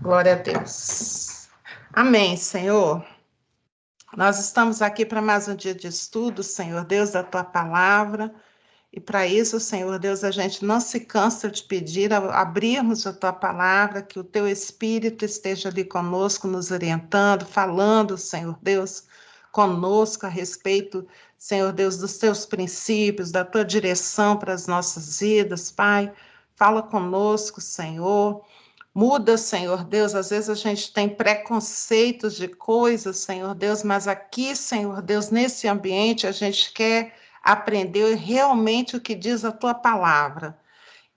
Glória a Deus. Amém, Senhor. Nós estamos aqui para mais um dia de estudo, Senhor Deus, da Tua Palavra. E para isso, Senhor Deus, a gente não se cansa de pedir, abrirmos a Tua Palavra, que o Teu Espírito esteja ali conosco, nos orientando, falando, Senhor Deus, conosco a respeito, Senhor Deus, dos Teus princípios, da Tua direção para as nossas vidas, Pai. Fala conosco, Senhor. Muda, Senhor Deus, às vezes a gente tem preconceitos de coisas, Senhor Deus, mas aqui, Senhor Deus, nesse ambiente, a gente quer aprender realmente o que diz a Tua palavra.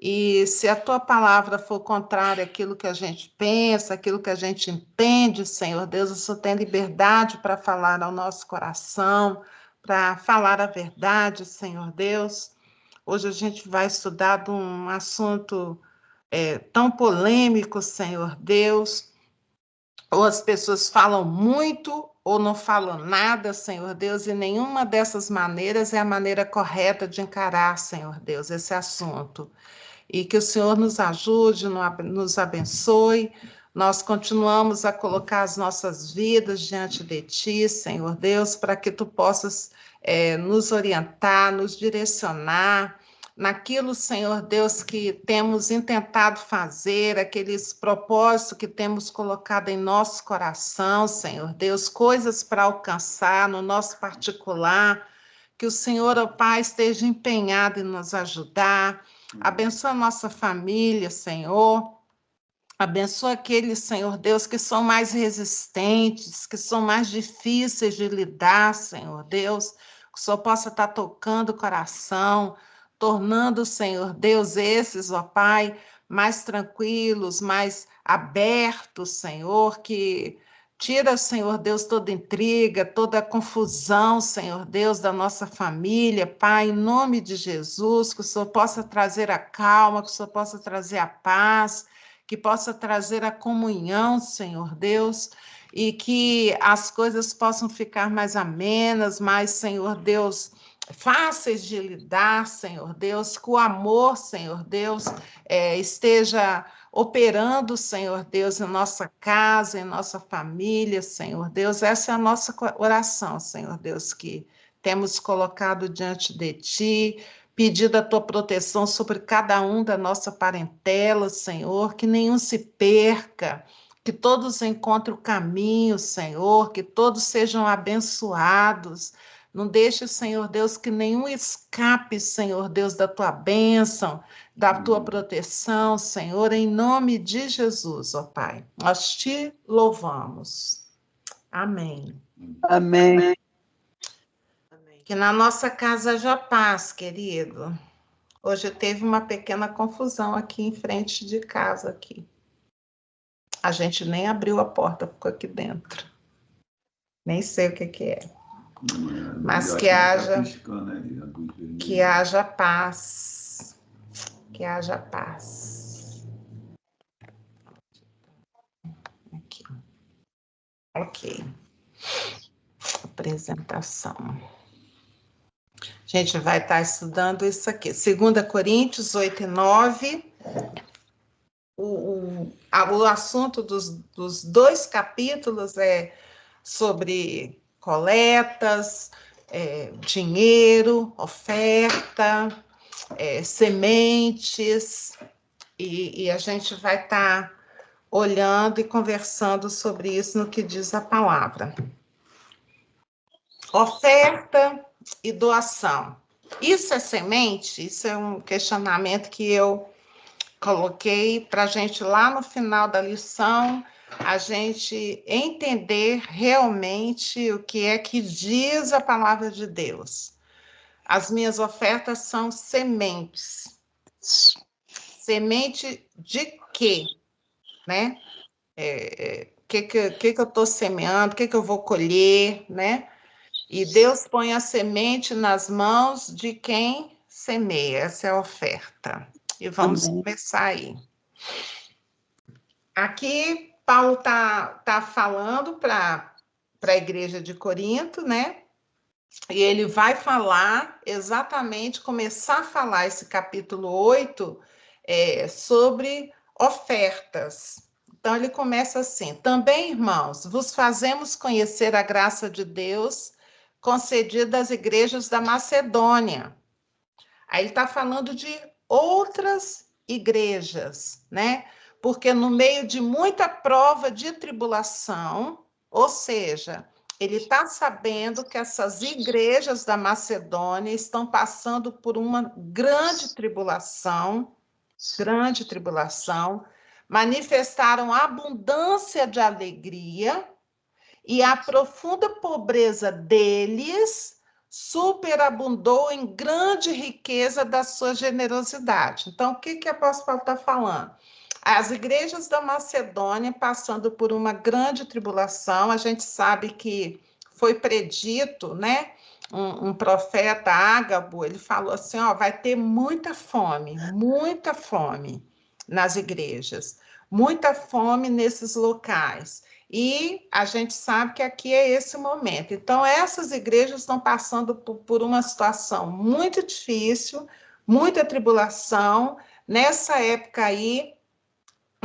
E se a Tua palavra for contrária àquilo que a gente pensa, àquilo que a gente entende, Senhor Deus, o Senhor tem liberdade para falar ao nosso coração, para falar a verdade, Senhor Deus. Hoje a gente vai estudar de um assunto tão polêmico, Senhor Deus, ou as pessoas falam muito ou não falam nada, Senhor Deus, e nenhuma dessas maneiras é a maneira correta de encarar, Senhor Deus, esse assunto. E que o Senhor nos ajude, nos abençoe. Nós continuamos a colocar as nossas vidas diante de Ti, Senhor Deus, para que Tu possas nos orientar, nos direcionar, naquilo, Senhor Deus, que temos intentado fazer, aqueles propósitos que temos colocado em nosso coração, Senhor Deus, coisas para alcançar no nosso particular, que o Senhor, ó Pai, esteja empenhado em nos ajudar. Abençoa a nossa família, Senhor. Abençoa aqueles, Senhor Deus, que são mais resistentes, que são mais difíceis de lidar, Senhor Deus. Que o Senhor possa estar tocando o coração, tornando, Senhor Deus, esses, ó Pai, mais tranquilos, mais abertos, Senhor, que tira, Senhor Deus, toda intriga, toda confusão, Senhor Deus, da nossa família, Pai, em nome de Jesus, que o Senhor possa trazer a calma, que o Senhor possa trazer a paz, que possa trazer a comunhão, Senhor Deus, e que as coisas possam ficar mais amenas, mais, Senhor Deus, fáceis de lidar, Senhor Deus, que o amor, Senhor Deus, esteja operando, Senhor Deus, em nossa casa, em nossa família, Senhor Deus. Essa é a nossa oração, Senhor Deus, que temos colocado diante de Ti, pedido a Tua proteção sobre cada um da nossa parentela, Senhor, que nenhum se perca, que todos encontrem o caminho, Senhor, que todos sejam abençoados. Não deixe, Senhor Deus, que nenhum escape, Senhor Deus, da Tua bênção, da Tua proteção, Senhor, em nome de Jesus, ó Pai. Nós Te louvamos. Amém. Amém. Que na nossa casa haja paz, querido. Hoje teve uma pequena confusão aqui em frente de casa aqui. A gente nem abriu a porta, ficou aqui dentro. Nem sei o que é. Mas que haja paz. Que haja paz. Aqui. Ok. Apresentação. A gente vai estar estudando isso aqui. 2 Coríntios 8 e 9. O assunto dos dois capítulos é sobre coletas, dinheiro, oferta, sementes, e a gente vai estar olhando e conversando sobre isso no que diz a palavra. Oferta e doação. Isso é semente? Isso é um questionamento que eu coloquei para a gente lá no final da lição, a gente entender realmente o que é que diz a palavra de Deus. As minhas ofertas são sementes. Semente de quê? Né? Que eu estou semeando, o que eu vou colher, né? E Deus põe a semente nas mãos de quem semeia, essa é a oferta. E vamos começar aí. Aqui, Paulo tá falando para a igreja de Corinto, né? E ele vai falar exatamente, começar a falar esse capítulo 8 sobre ofertas. Então, ele começa assim: também, irmãos, vos fazemos conhecer a graça de Deus concedida às igrejas da Macedônia. Aí ele está falando de outras igrejas, né? Porque no meio de muita prova de tribulação, ou seja, ele está sabendo que essas igrejas da Macedônia estão passando por uma grande tribulação, manifestaram abundância de alegria e a profunda pobreza deles superabundou em grande riqueza da sua generosidade. Então, o que o apóstolo Paulo está falando? As igrejas da Macedônia passando por uma grande tribulação, a gente sabe que foi predito, né? Um profeta, Ágabo, ele falou assim, ó, vai ter muita fome nas igrejas, muita fome nesses locais. E a gente sabe que aqui é esse momento. Então, essas igrejas estão passando por uma situação muito difícil, muita tribulação. Nessa época aí,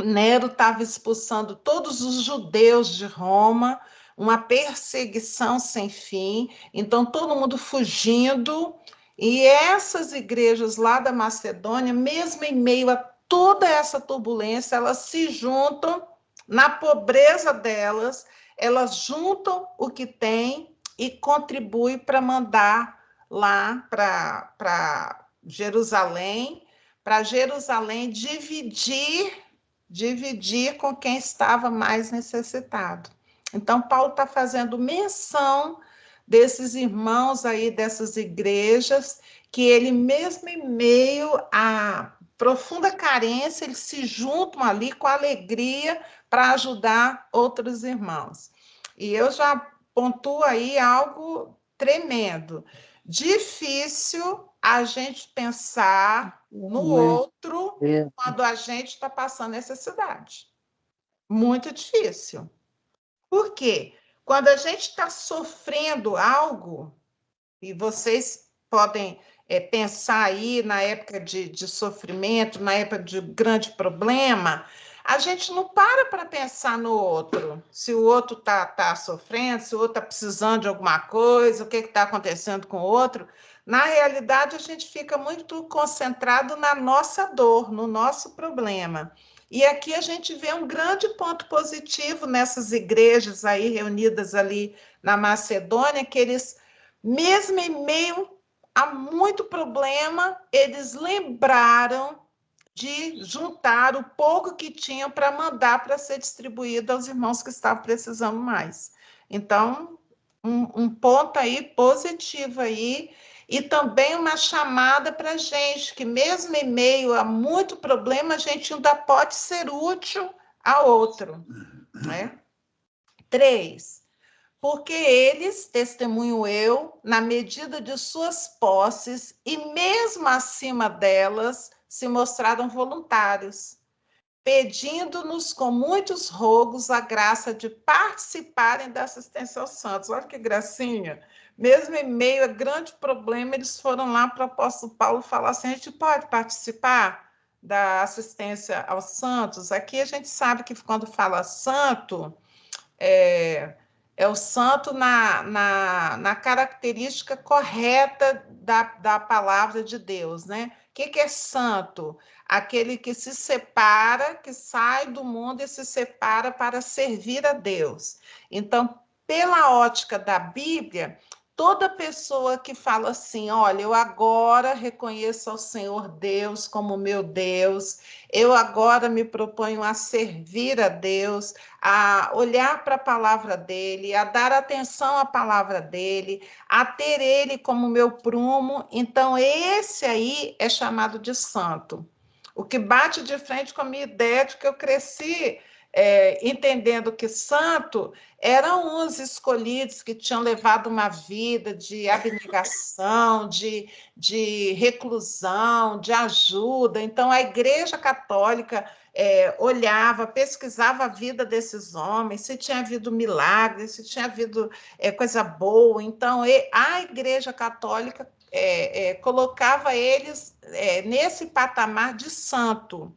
Nero estava expulsando todos os judeus de Roma, uma perseguição sem fim, então todo mundo fugindo, e essas igrejas lá da Macedônia, mesmo em meio a toda essa turbulência, elas se juntam na pobreza delas, elas juntam o que têm e contribuem para mandar lá para Jerusalém dividir com quem estava mais necessitado. Então, Paulo está fazendo menção desses irmãos aí, dessas igrejas, que ele mesmo em meio à profunda carência, eles se juntam ali com alegria para ajudar outros irmãos. E eu já pontuo aí algo tremendo. Difícil a gente pensar no outro quando a gente está passando necessidade. Muito difícil. Por quê? Quando a gente está sofrendo algo, e vocês podem pensar aí na época de sofrimento, na época de grande problema, a gente não para pensar no outro. Se o outro tá sofrendo, se o outro está precisando de alguma coisa, o que está acontecendo com o outro. Na realidade, a gente fica muito concentrado na nossa dor, no nosso problema. E aqui a gente vê um grande ponto positivo nessas igrejas aí reunidas ali na Macedônia, que eles, mesmo em meio a muito problema, eles lembraram de juntar o pouco que tinham para mandar para ser distribuído aos irmãos que estavam precisando mais. Então, um ponto aí positivo aí, e também uma chamada para a gente, que mesmo em meio a muito problema, a gente ainda pode ser útil a outro. Né? 3. Porque eles, testemunho eu, na medida de suas posses e mesmo acima delas, se mostraram voluntários, pedindo-nos com muitos rogos a graça de participarem da assistência aos santos. Olha que gracinha! Mesmo em meio a grande problema, eles foram lá para o apóstolo Paulo falar assim, a gente pode participar da assistência aos santos? Aqui a gente sabe que quando fala santo, é o santo na característica correta da palavra de Deus, né? O que é santo? Aquele que se separa, que sai do mundo e se separa para servir a Deus. Então, pela ótica da Bíblia, toda pessoa que fala assim, olha, eu agora reconheço ao Senhor Deus como meu Deus, eu agora me proponho a servir a Deus, a olhar para a palavra dele, a dar atenção à palavra dele, a ter ele como meu prumo, então esse aí é chamado de santo. O que bate de frente com a minha ideia de que eu cresci entendendo que santo eram os escolhidos que tinham levado uma vida de abnegação, de reclusão, de ajuda. Então, a Igreja Católica olhava, pesquisava a vida desses homens, se tinha havido milagres, se tinha havido coisa boa. Então, a Igreja Católica colocava eles nesse patamar de santo.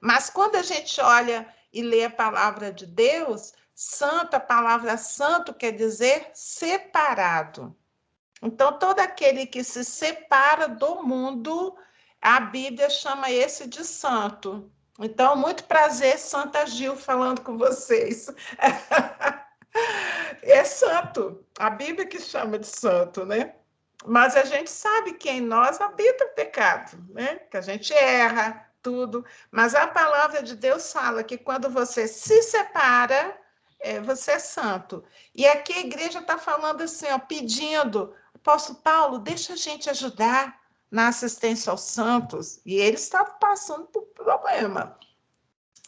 Mas quando a gente olha e lê a palavra de Deus, santo, a palavra santo quer dizer separado. Então, todo aquele que se separa do mundo, a Bíblia chama esse de santo. Então, muito prazer, Santa Gil, falando com vocês. É santo, a Bíblia que chama de santo, né? Mas a gente sabe que em nós habita o pecado, né? Que a gente erra, tudo. Mas a palavra de Deus fala que quando você se separa, você é santo. E aqui a igreja está falando assim, ó, pedindo, apóstolo Paulo, deixa a gente ajudar na assistência aos santos. E eles estavam passando por problema.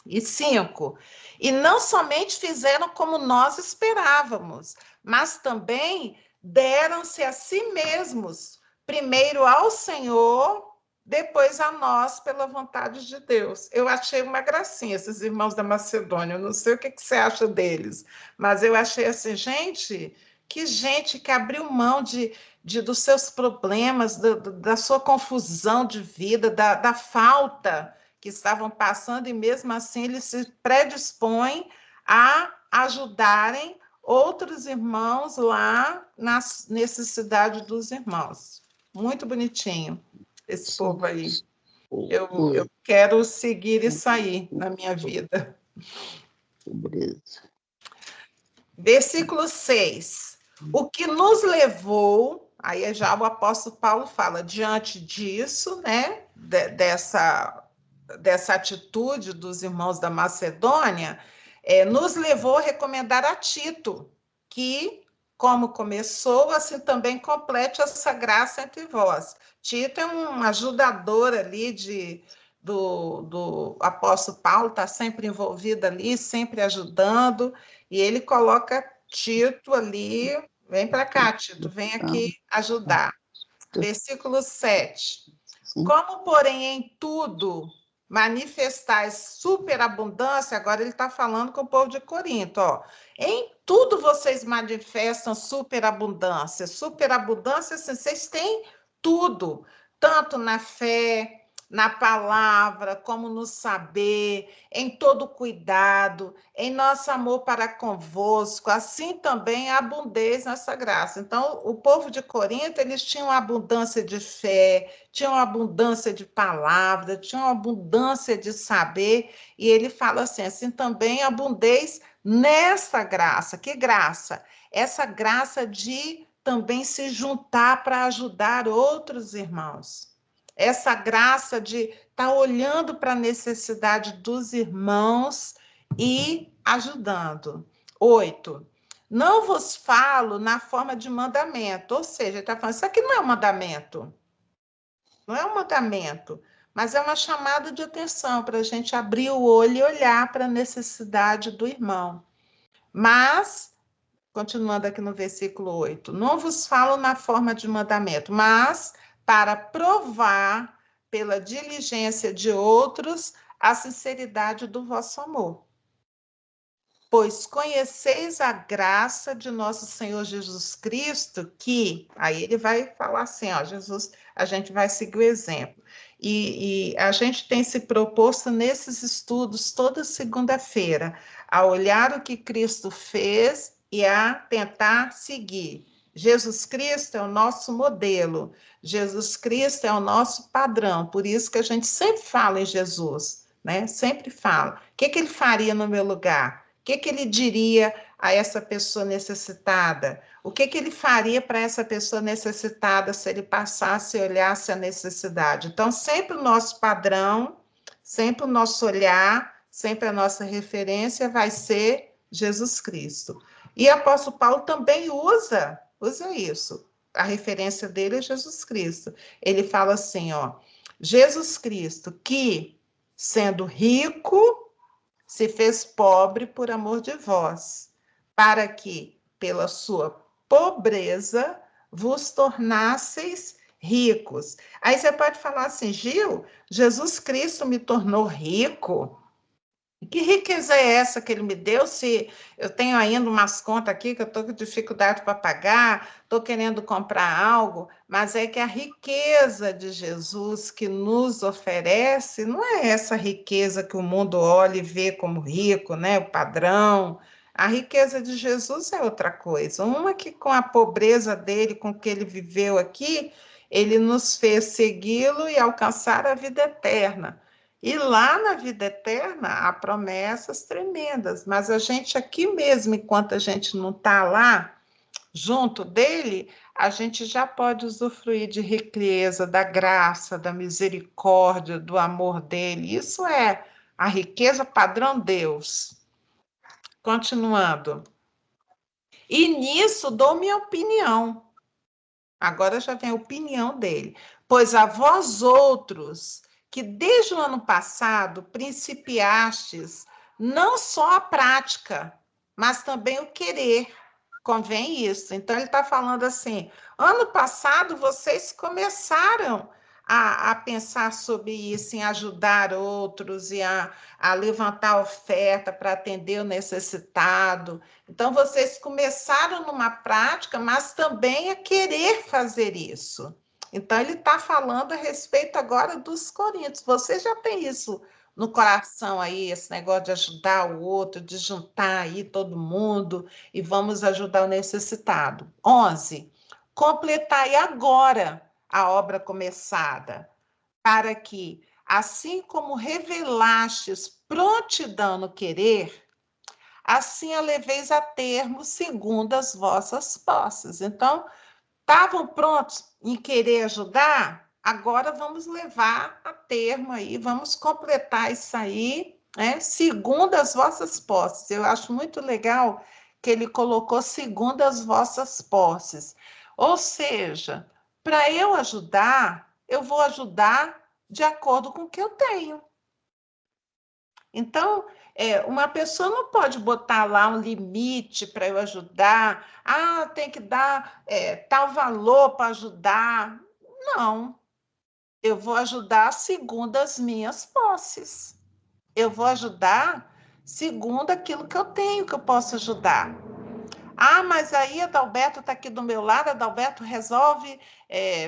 E 5, e não somente fizeram como nós esperávamos, mas também deram-se a si mesmos, primeiro ao Senhor, depois a nós, pela vontade de Deus. Eu achei uma gracinha, esses irmãos da Macedônia, eu não sei o que você acha deles, mas eu achei assim, gente que abriu mão dos seus problemas, da sua confusão de vida, da falta que estavam passando, e mesmo assim eles se predispõem a ajudarem outros irmãos lá na necessidade dos irmãos. Muito bonitinho esse povo aí. Eu quero seguir isso aí na minha vida. Versículo 6. O que nos levou, aí já o apóstolo Paulo fala, diante disso, né, dessa atitude dos irmãos da Macedônia, nos levou a recomendar a Tito, que, como começou, assim também complete essa graça entre vós. Tito é um ajudador ali do apóstolo Paulo, está sempre envolvido ali, sempre ajudando, e ele coloca Tito ali, vem para cá, Tito, vem aqui ajudar. Versículo 7. Como, porém, em tudo manifestais superabundância, agora ele está falando com o povo de Corinto, ó. Em tudo vocês manifestam superabundância. Superabundância, assim, vocês têm tudo, tanto na fé, na palavra, como no saber, em todo cuidado, em nosso amor para convosco, assim também a abundez nessa graça. Então, o povo de Corinto, eles tinham abundância de fé, tinham abundância de palavra, tinham abundância de saber, e ele fala assim também abundez nessa graça. Que graça? Essa graça de também se juntar para ajudar outros irmãos. Essa graça de estar olhando para a necessidade dos irmãos e ajudando. 8. Não vos falo na forma de mandamento, ou seja, ele está falando, isso aqui não é um mandamento. Não é um mandamento, mas é uma chamada de atenção para a gente abrir o olho e olhar para a necessidade do irmão. Mas, continuando aqui no versículo 8, não vos falo na forma de mandamento, mas para provar pela diligência de outros a sinceridade do vosso amor. Pois conheceis a graça de nosso Senhor Jesus Cristo, que, aí ele vai falar assim, ó, Jesus, a gente vai seguir o exemplo. E a gente tem se proposto nesses estudos toda segunda-feira, a olhar o que Cristo fez e a tentar seguir. Jesus Cristo é o nosso modelo, Jesus Cristo é o nosso padrão, por isso que a gente sempre fala em Jesus, né? Sempre fala. O que ele faria no meu lugar? O que ele diria a essa pessoa necessitada? O que ele faria para essa pessoa necessitada se ele passasse e olhasse a necessidade? Então, sempre o nosso padrão, sempre o nosso olhar, sempre a nossa referência vai ser Jesus Cristo. E o apóstolo Paulo também usa isso. A referência dele é Jesus Cristo. Ele fala assim, ó, Jesus Cristo que, sendo rico, se fez pobre por amor de vós, para que, pela sua pobreza, vos tornasseis ricos. Aí você pode falar assim, Gil, Jesus Cristo me tornou rico? Que riqueza é essa que ele me deu? Se eu tenho ainda umas contas aqui que eu estou com dificuldade para pagar, estou querendo comprar algo, mas é que a riqueza de Jesus que nos oferece não é essa riqueza que o mundo olha e vê como rico, né? O padrão. A riqueza de Jesus é outra coisa. Uma que com a pobreza dele, com o que ele viveu aqui, ele nos fez segui-lo e alcançar a vida eterna. E lá na vida eterna há promessas tremendas, mas a gente aqui mesmo, enquanto a gente não está lá, junto dele, a gente já pode usufruir de riqueza, da graça, da misericórdia, do amor dele. Isso é a riqueza padrão Deus. Continuando. E nisso dou minha opinião. Agora já vem a opinião dele. Pois a vós outros, que desde o ano passado principiastes não só a prática, mas também o querer. Convém isso. Então, ele está falando assim: ano passado vocês começaram a pensar sobre isso, em ajudar outros e a levantar oferta para atender o necessitado. Então, vocês começaram numa prática, mas também a querer fazer isso. Então, ele está falando a respeito agora dos coríntios. Você já tem isso no coração aí, esse negócio de ajudar o outro, de juntar aí todo mundo e vamos ajudar o necessitado. 11. Completai agora a obra começada, para que, assim como revelastes prontidão no querer, assim a leveis a termo segundo as vossas posses. Então, estavam prontos em querer ajudar? Agora vamos levar a termo aí, vamos completar isso aí, né? Segundo as vossas posses. Eu acho muito legal que ele colocou segundo as vossas posses. Ou seja, para eu ajudar, eu vou ajudar de acordo com o que eu tenho. Então, uma pessoa não pode botar lá um limite para eu ajudar. Ah, tem que dar tal valor para ajudar. Não, eu vou ajudar segundo as minhas posses. Eu vou ajudar segundo aquilo que eu tenho que eu posso ajudar. Ah, mas aí Adalberto está aqui do meu lado, Adalberto resolve,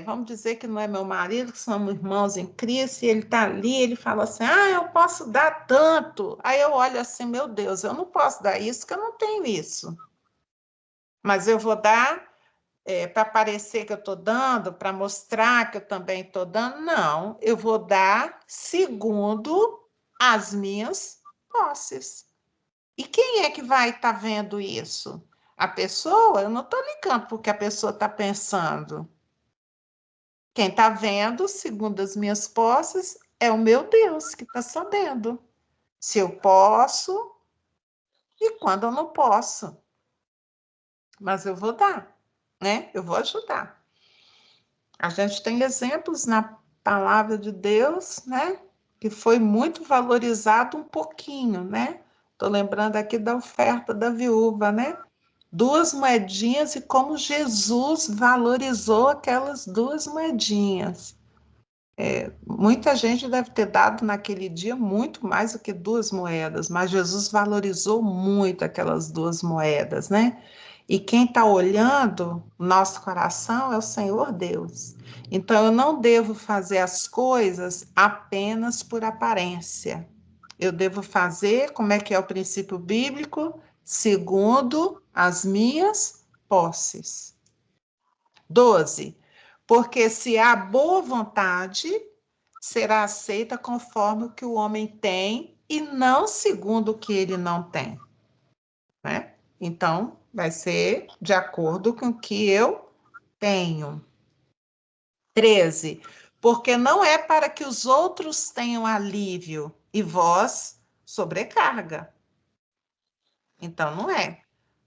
vamos dizer que não é meu marido, que somos irmãos em Cristo, e ele está ali, ele fala assim, eu posso dar tanto. Aí eu olho assim, meu Deus, eu não posso dar isso, que eu não tenho isso. Mas eu vou dar para parecer que eu estou dando, para mostrar que eu também estou dando. Não, eu vou dar segundo as minhas posses. E quem é que vai estar vendo isso? A pessoa? Eu não estou ligando porque a pessoa está pensando. Quem está vendo, segundo as minhas posses, é o meu Deus que está sabendo. Se eu posso e quando eu não posso. Mas eu vou dar, né? Eu vou ajudar. A gente tem exemplos na palavra de Deus, né? Que foi muito valorizado um pouquinho, né? Estou lembrando aqui da oferta da viúva, né? 2 moedinhas e como Jesus valorizou aquelas 2 moedinhas. Muita gente deve ter dado naquele dia muito mais do que 2 moedas, mas Jesus valorizou muito aquelas 2 moedas, né? E quem está olhando o nosso coração é o Senhor Deus. Então, eu não devo fazer as coisas apenas por aparência. Eu devo fazer, como é que é o princípio bíblico? Segundo as minhas posses. 12. Porque se há boa vontade, será aceita conforme o que o homem tem e não segundo o que ele não tem, né? Então, vai ser de acordo com o que eu tenho. 13. Porque não é para que os outros tenham alívio e vós sobrecarga. Então, não é.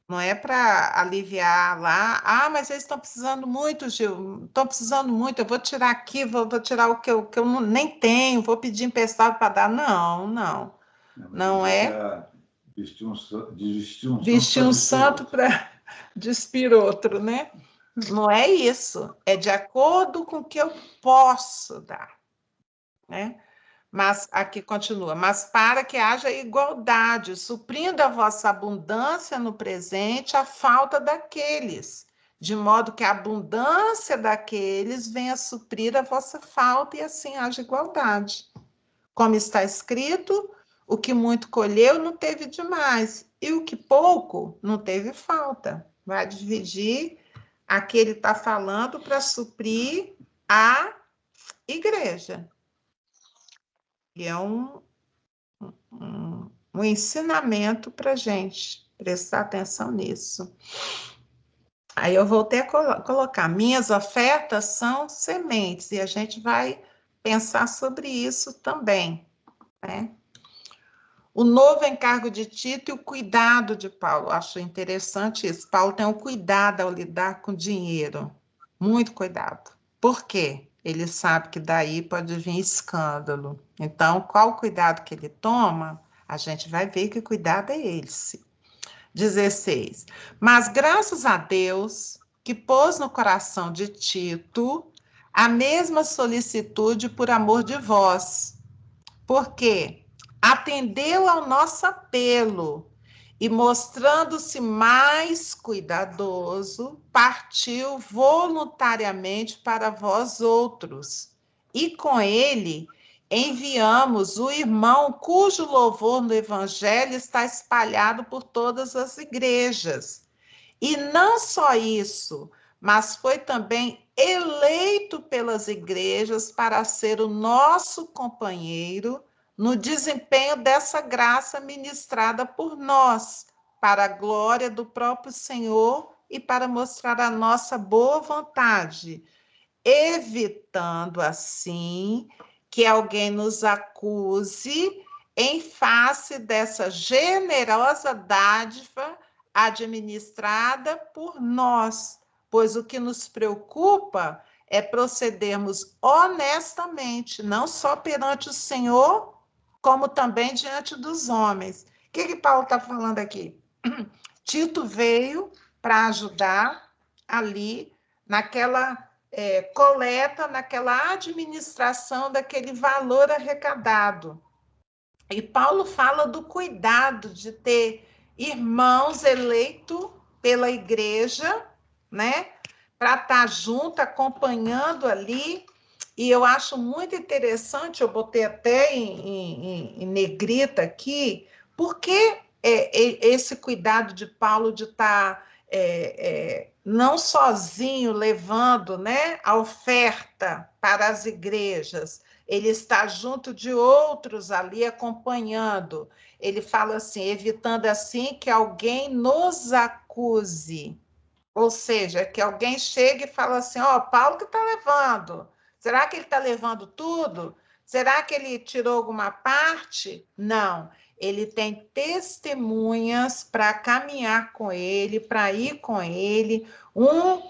Não é para aliviar lá. Ah, mas eles estão precisando muito, Gil. Estão precisando muito. Eu vou tirar aqui, vou tirar o que eu nem tenho, vou pedir emprestado para dar. Não, não. Não é vestir um santo para despir outro, né? Não é isso. É de acordo com o que eu posso dar, né? Mas aqui continua, mas para que haja igualdade, suprindo a vossa abundância no presente a falta daqueles, de modo que a abundância daqueles venha suprir a vossa falta e assim haja igualdade. Como está escrito, o que muito colheu não teve demais, e o que pouco não teve falta. Vai dividir aqui ele está falando para suprir a igreja. E é um ensinamento para a gente prestar atenção nisso. Aí eu voltei a colocar, minhas ofertas são sementes, e a gente vai pensar sobre isso também, né? O novo encargo de Tito e o cuidado de Paulo. Acho interessante isso. Paulo tem um cuidado ao lidar com dinheiro. Muito cuidado. Por quê? Ele sabe que daí pode vir escândalo. Então, qual o cuidado que ele toma? A gente vai ver que cuidado é esse. 16. Mas graças a Deus que pôs no coração de Tito a mesma solicitude por amor de vós. Por quê? Atendeu ao nosso apelo e, mostrando-se mais cuidadoso, partiu voluntariamente para vós outros. E com ele enviamos o irmão cujo louvor no Evangelho está espalhado por todas as igrejas. E não só isso, mas foi também eleito pelas igrejas para ser o nosso companheiro no desempenho dessa graça ministrada por nós, para a glória do próprio Senhor e para mostrar a nossa boa vontade, evitando assim que alguém nos acuse em face dessa generosa dádiva administrada por nós, pois o que nos preocupa é procedermos honestamente, não só perante o Senhor, como também diante dos homens. O que Paulo está falando aqui? Tito veio para ajudar ali naquela coleta, naquela administração daquele valor arrecadado. E Paulo fala do cuidado de ter irmãos eleitos pela igreja, né? Para estar junto, acompanhando ali. E eu acho muito interessante, eu botei até em negrita aqui, porque esse cuidado de Paulo de estar não sozinho levando, né, a oferta para as igrejas, ele está junto de outros ali acompanhando. Ele fala assim, evitando assim que alguém nos acuse. Ou seja, que alguém chegue e fala assim, ó, Paulo que está levando. Será que ele está levando tudo? Será que ele tirou alguma parte? Não. Ele tem testemunhas para caminhar com ele, para ir com ele, um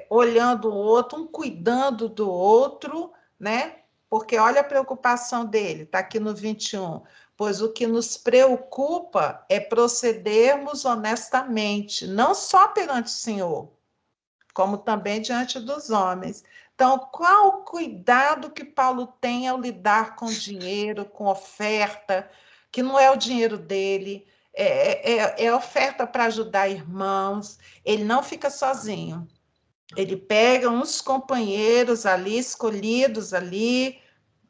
olhando o outro, um cuidando do outro, né? Porque olha a preocupação dele, está aqui no 21. Pois o que nos preocupa é procedermos honestamente, não só perante o Senhor, como também diante dos homens. Então, qual o cuidado que Paulo tem ao lidar com dinheiro, com oferta, que não é o dinheiro dele, é oferta para ajudar irmãos, ele não fica sozinho. Ele pega uns companheiros ali, escolhidos ali,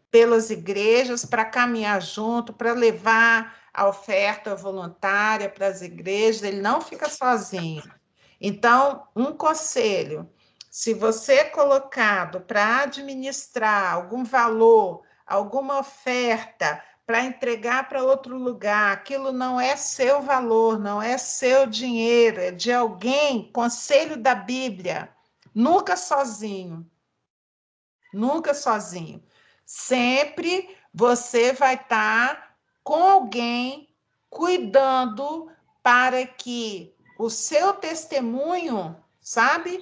pelas igrejas para caminhar junto, para levar a oferta voluntária para as igrejas, ele não fica sozinho. Então, um conselho, se você é colocado para administrar algum valor, alguma oferta, para entregar para outro lugar, aquilo não é seu valor, não é seu dinheiro, é de alguém, conselho da Bíblia, nunca sozinho. Nunca sozinho. Sempre você vai estar com alguém cuidando para que o seu testemunho, sabe,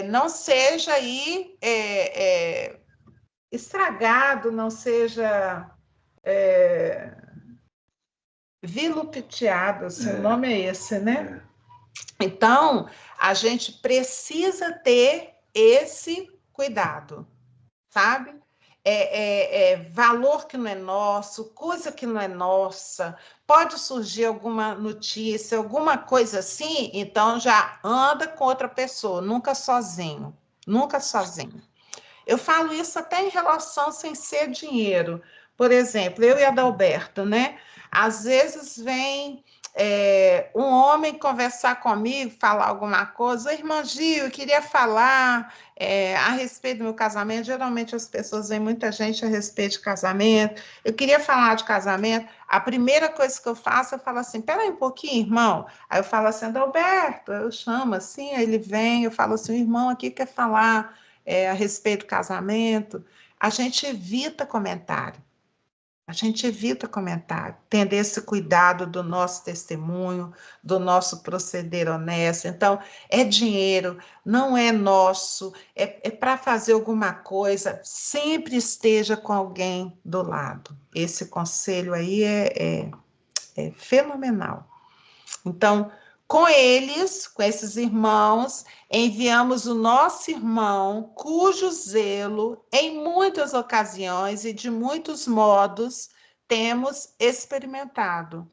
não seja aí estragado, não seja vilupiteado, se o nome é esse, né? Então, a gente precisa ter esse cuidado, sabe? valor que não é nosso, coisa que não é nossa, pode surgir alguma notícia, alguma coisa assim, então já anda com outra pessoa, nunca sozinho, nunca sozinho. Eu falo isso até em relação sem ser dinheiro. Por exemplo, eu e Adalberto, né? Às vezes vem um homem conversar comigo, falar alguma coisa. Irmã Gil, eu queria falar a respeito do meu casamento. Geralmente as pessoas vêm muita gente a respeito de casamento. Eu queria falar de casamento. A primeira coisa que eu faço, eu falo assim, peraí um pouquinho, irmão. Aí eu falo assim, Adalberto, eu chamo assim, aí ele vem, eu falo assim, o irmão aqui quer falar a respeito do casamento. A gente evita comentário. A gente evita comentário, tendo esse cuidado do nosso testemunho, do nosso proceder honesto. Então, é dinheiro, não é nosso, é para fazer alguma coisa, sempre esteja com alguém do lado. Esse conselho aí é fenomenal. Então, com eles, com esses irmãos, enviamos o nosso irmão, cujo zelo, em muitas ocasiões e de muitos modos, temos experimentado.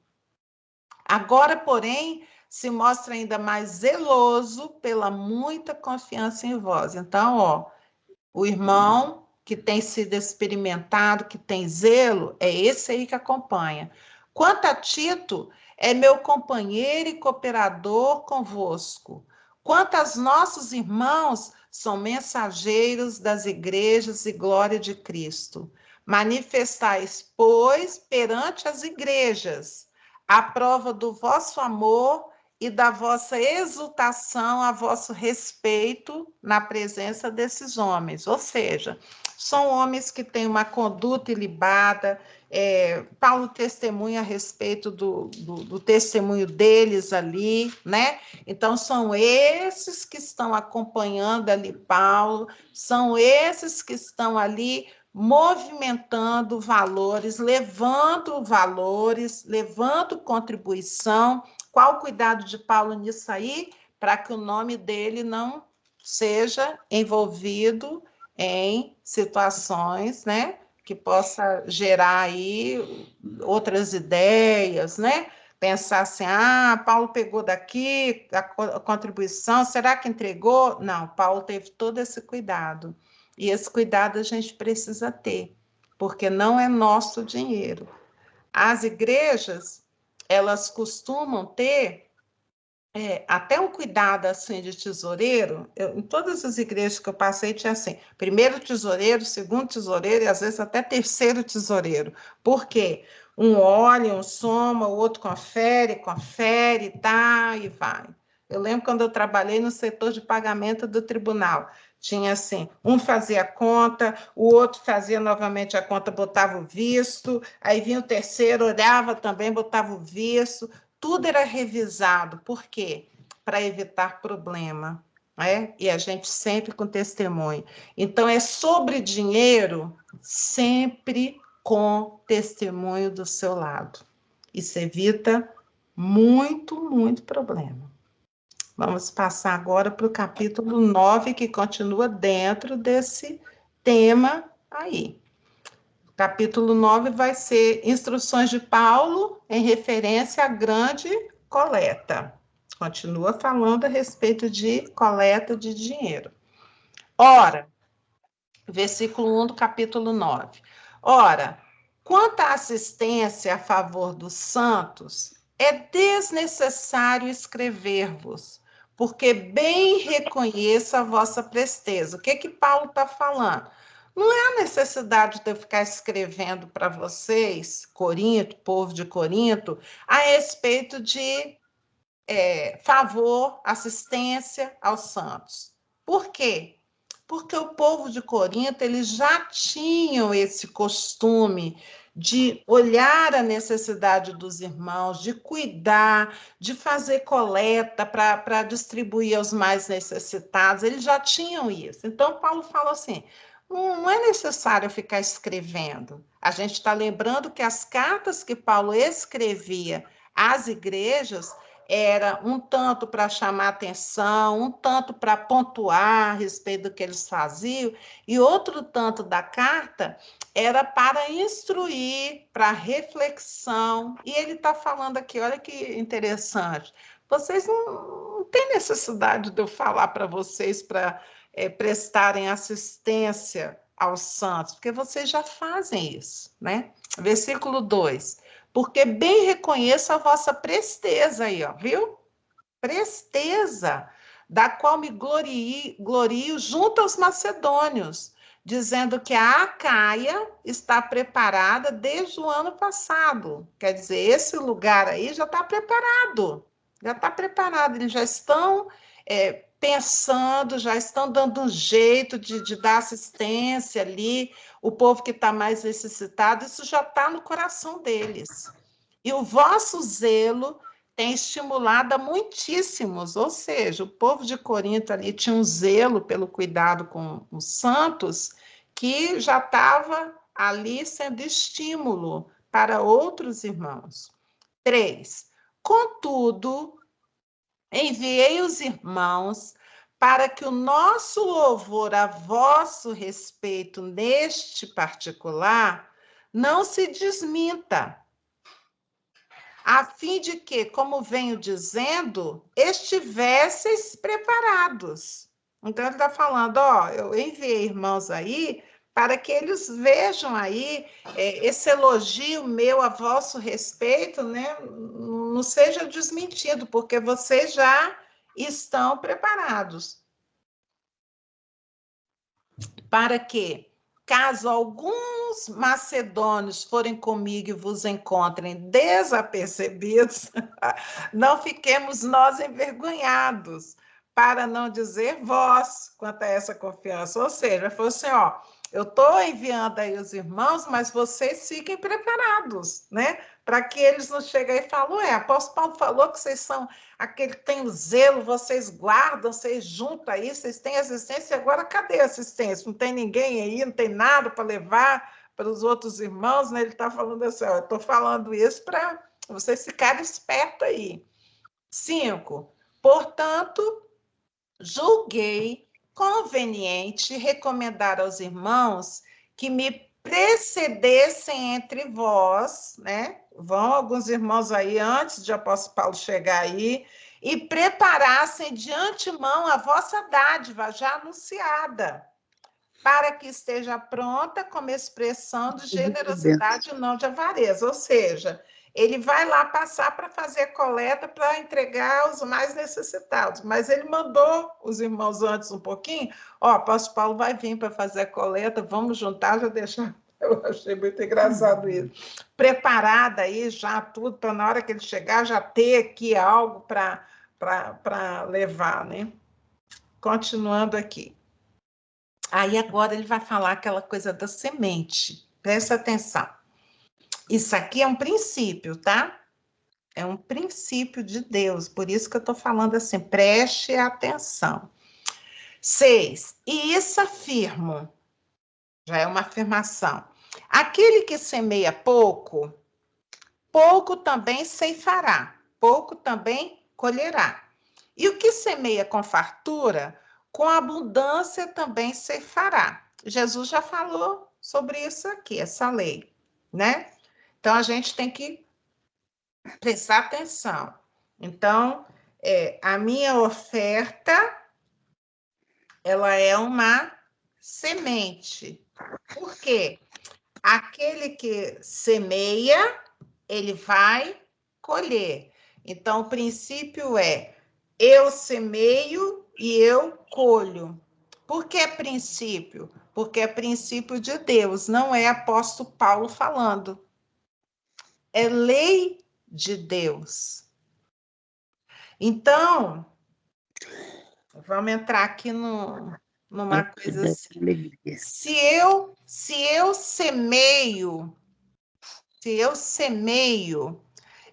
Agora, porém, se mostra ainda mais zeloso pela muita confiança em vós. Então, o irmão que tem sido experimentado, que tem zelo, é esse aí que acompanha. Quanto a Tito, é meu companheiro e cooperador convosco. Quanto aos nossos irmãos, são mensageiros das igrejas e glória de Cristo. Manifestais, pois, perante as igrejas, a prova do vosso amor e da vossa exultação a vosso respeito na presença desses homens. Ou seja, são homens que têm uma conduta ilibada. Paulo testemunha a respeito do testemunho deles ali, né? Então, são esses que estão acompanhando ali Paulo, são esses que estão ali movimentando valores, levando contribuição. Qual o cuidado de Paulo nisso aí? Para que o nome dele não seja envolvido em situações, né, que possa gerar aí outras ideias, né? Pensar assim, Paulo pegou daqui a contribuição, será que entregou? Não, Paulo teve todo esse cuidado. E esse cuidado a gente precisa ter, porque não é nosso dinheiro. As igrejas, elas costumam ter até um cuidado assim de tesoureiro. Em todas as igrejas que eu passei tinha assim, primeiro tesoureiro, segundo tesoureiro e às vezes até terceiro tesoureiro. Por quê? Um olha, um soma, o outro confere, tá, e vai. Eu lembro quando eu trabalhei no setor de pagamento do tribunal. Tinha assim, um fazia a conta, o outro fazia novamente a conta, botava o visto, aí vinha o terceiro, olhava também, botava o visto, tudo era revisado. Por quê? Para evitar problema, né? E a gente sempre com testemunho. Então, é sobre dinheiro, sempre com testemunho do seu lado. Isso evita muito, muito problema. Vamos passar agora para o capítulo 9, que continua dentro desse tema aí. Capítulo 9 vai ser instruções de Paulo em referência à grande coleta. Continua falando a respeito de coleta de dinheiro. Ora, versículo 1 do capítulo 9. Ora, quanto à assistência a favor dos santos, é desnecessário escrever-vos, porque bem reconheço a vossa presteza. O que Paulo está falando? Não é a necessidade de eu ficar escrevendo para vocês, Corinto, povo de Corinto, a respeito de favor, assistência aos santos. Por quê? Porque o povo de Corinto, eles já tinham esse costume de olhar a necessidade dos irmãos, de cuidar, de fazer coleta para distribuir aos mais necessitados, eles já tinham isso. Então, Paulo fala assim, não é necessário ficar escrevendo. A gente está lembrando que as cartas que Paulo escrevia às igrejas era um tanto para chamar atenção, um tanto para pontuar a respeito do que eles faziam, e outro tanto da carta era para instruir, para reflexão. E ele está falando aqui, olha que interessante, vocês não têm necessidade de eu falar para vocês para prestarem assistência aos santos, porque vocês já fazem isso, né? Versículo 2. Porque bem reconheço a vossa presteza aí, ó, viu? Presteza, da qual me glorio junto aos macedônios, dizendo que a Acaia está preparada desde o ano passado. Quer dizer, esse lugar aí já está preparado, eles já estão pensando, já estão dando um jeito de dar assistência ali, o povo que está mais necessitado, isso já está no coração deles. E o vosso zelo tem estimulado a muitíssimos, ou seja, o povo de Corinto ali tinha um zelo pelo cuidado com os santos, que já estava ali sendo estímulo para outros irmãos. 3. Contudo, enviei os irmãos para que o nosso louvor a vosso respeito neste particular não se desminta, a fim de que, como venho dizendo, estivesseis preparados. Então, ele está falando, ó, eu enviei irmãos aí para que eles vejam aí esse elogio meu a vosso respeito, né, não seja desmentido, porque vocês já estão preparados. Para que, caso alguns macedônios forem comigo e vos encontrem desapercebidos, não fiquemos nós envergonhados, para não dizer vós quanto a essa confiança. Ou seja, falou assim, ó, eu estou enviando aí os irmãos, mas vocês fiquem preparados, né? Para que eles não cheguem e falem, apóstolo Paulo falou que vocês são aquele que tem o zelo, vocês guardam, vocês juntam aí, vocês têm assistência, e agora cadê a assistência? Não tem ninguém aí, não tem nada para levar para os outros irmãos, né? Ele está falando assim, ó, eu estou falando isso para vocês ficarem espertos aí. 5. Portanto, julguei conveniente recomendar aos irmãos que me precedessem entre vós, né? Vão alguns irmãos aí antes de apóstolo Paulo chegar aí, e preparassem de antemão a vossa dádiva já anunciada, para que esteja pronta como expressão de generosidade e não de avareza. Ou seja, ele vai lá passar para fazer a coleta para entregar aos mais necessitados, mas ele mandou os irmãos antes um pouquinho, ó, apóstolo Paulo vai vir para fazer a coleta, vamos juntar, já deixar. Eu achei muito engraçado isso. Preparada aí já tudo, para na hora que ele chegar já ter aqui algo para levar, né? Continuando aqui. Aí agora ele vai falar aquela coisa da semente. Presta atenção. Isso aqui é um princípio, tá? É um princípio de Deus, por isso que eu estou falando assim, preste atenção. 6. E isso afirmo, já é uma afirmação. Aquele que semeia pouco, pouco também ceifará, pouco também colherá. E o que semeia com fartura, com abundância também ceifará. Jesus já falou sobre isso aqui, essa lei, né? Então, a gente tem que prestar atenção. Então, a minha oferta, ela é uma semente. Por quê? Aquele que semeia, ele vai colher. Então, o princípio é, eu semeio e eu colho. Por que princípio? Porque é princípio de Deus, não é apóstolo Paulo falando. É lei de Deus. Então, vamos entrar aqui numa coisa assim. Se eu semeio,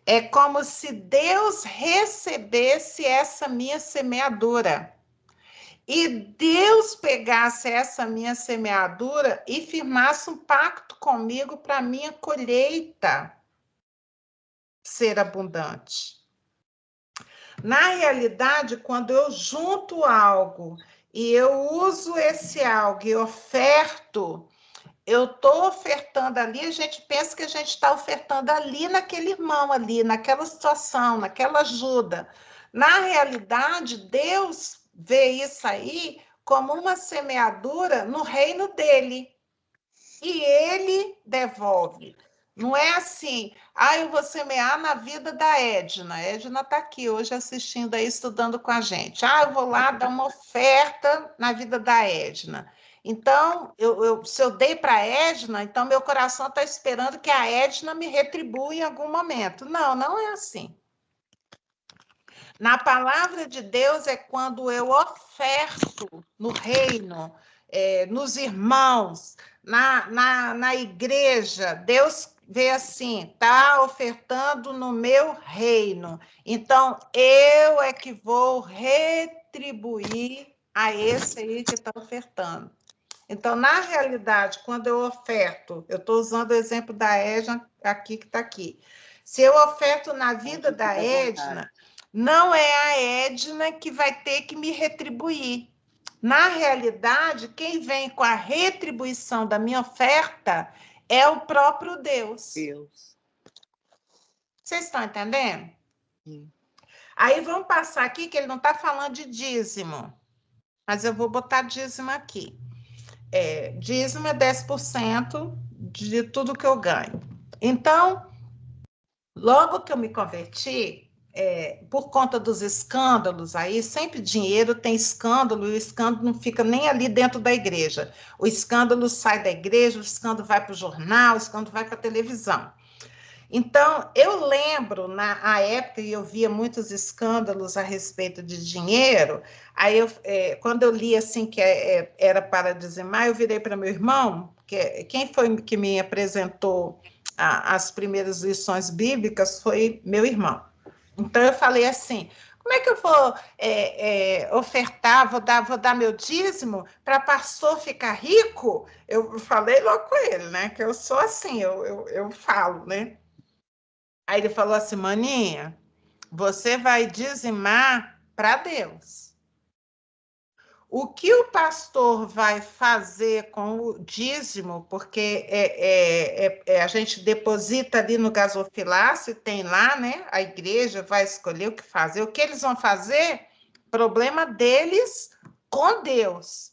é como se Deus recebesse essa minha semeadura. E Deus pegasse essa minha semeadura e firmasse um pacto comigo para a minha colheita ser abundante. Na realidade, quando eu junto algo e eu uso esse algo e oferto, eu estou ofertando ali, a gente pensa que a gente está ofertando ali naquele irmão ali, naquela situação, naquela ajuda. Na realidade, Deus vê isso aí como uma semeadura no reino dele. E ele devolve. Não é assim, eu vou semear na vida da Edna. A Edna está aqui hoje assistindo aí, estudando com a gente. Eu vou lá dar uma oferta na vida da Edna. Então, se eu dei para a Edna, então meu coração está esperando que a Edna me retribua em algum momento. Não, não é assim. Na palavra de Deus é quando eu oferto no reino, nos irmãos, na igreja. Deus vê assim, está ofertando no meu reino. Então, eu é que vou retribuir a esse aí que está ofertando. Então, na realidade, quando eu oferto, eu estou usando o exemplo da Edna aqui, que está aqui. Se eu oferto na vida da Edna, não é a Edna que vai ter que me retribuir. Na realidade, quem vem com a retribuição da minha oferta é o próprio Deus. Vocês estão entendendo? Sim. Aí vamos passar aqui que ele não está falando de dízimo, mas eu vou botar dízimo aqui. Dízimo é 10% de tudo que eu ganho. Então, logo que eu me converti, por conta dos escândalos aí, sempre dinheiro tem escândalo, e o escândalo não fica nem ali dentro da igreja. O escândalo sai da igreja, o escândalo vai para o jornal, o escândalo vai para a televisão. Então, eu lembro, na época, e eu via muitos escândalos a respeito de dinheiro, aí quando eu li assim que era para dizimar, eu virei para meu irmão, quem foi que me apresentou as primeiras lições bíblicas foi meu irmão. Então, eu falei assim, como é que eu vou ofertar, vou dar meu dízimo para pastor ficar rico? Eu falei logo com ele, né, que eu sou assim, eu falo, né? Aí ele falou assim, maninha, você vai dizimar para Deus. O que o pastor vai fazer com o dízimo, porque a gente deposita ali no gasofilácio, tem lá, né? A igreja vai escolher o que fazer. O que eles vão fazer? Problema deles com Deus,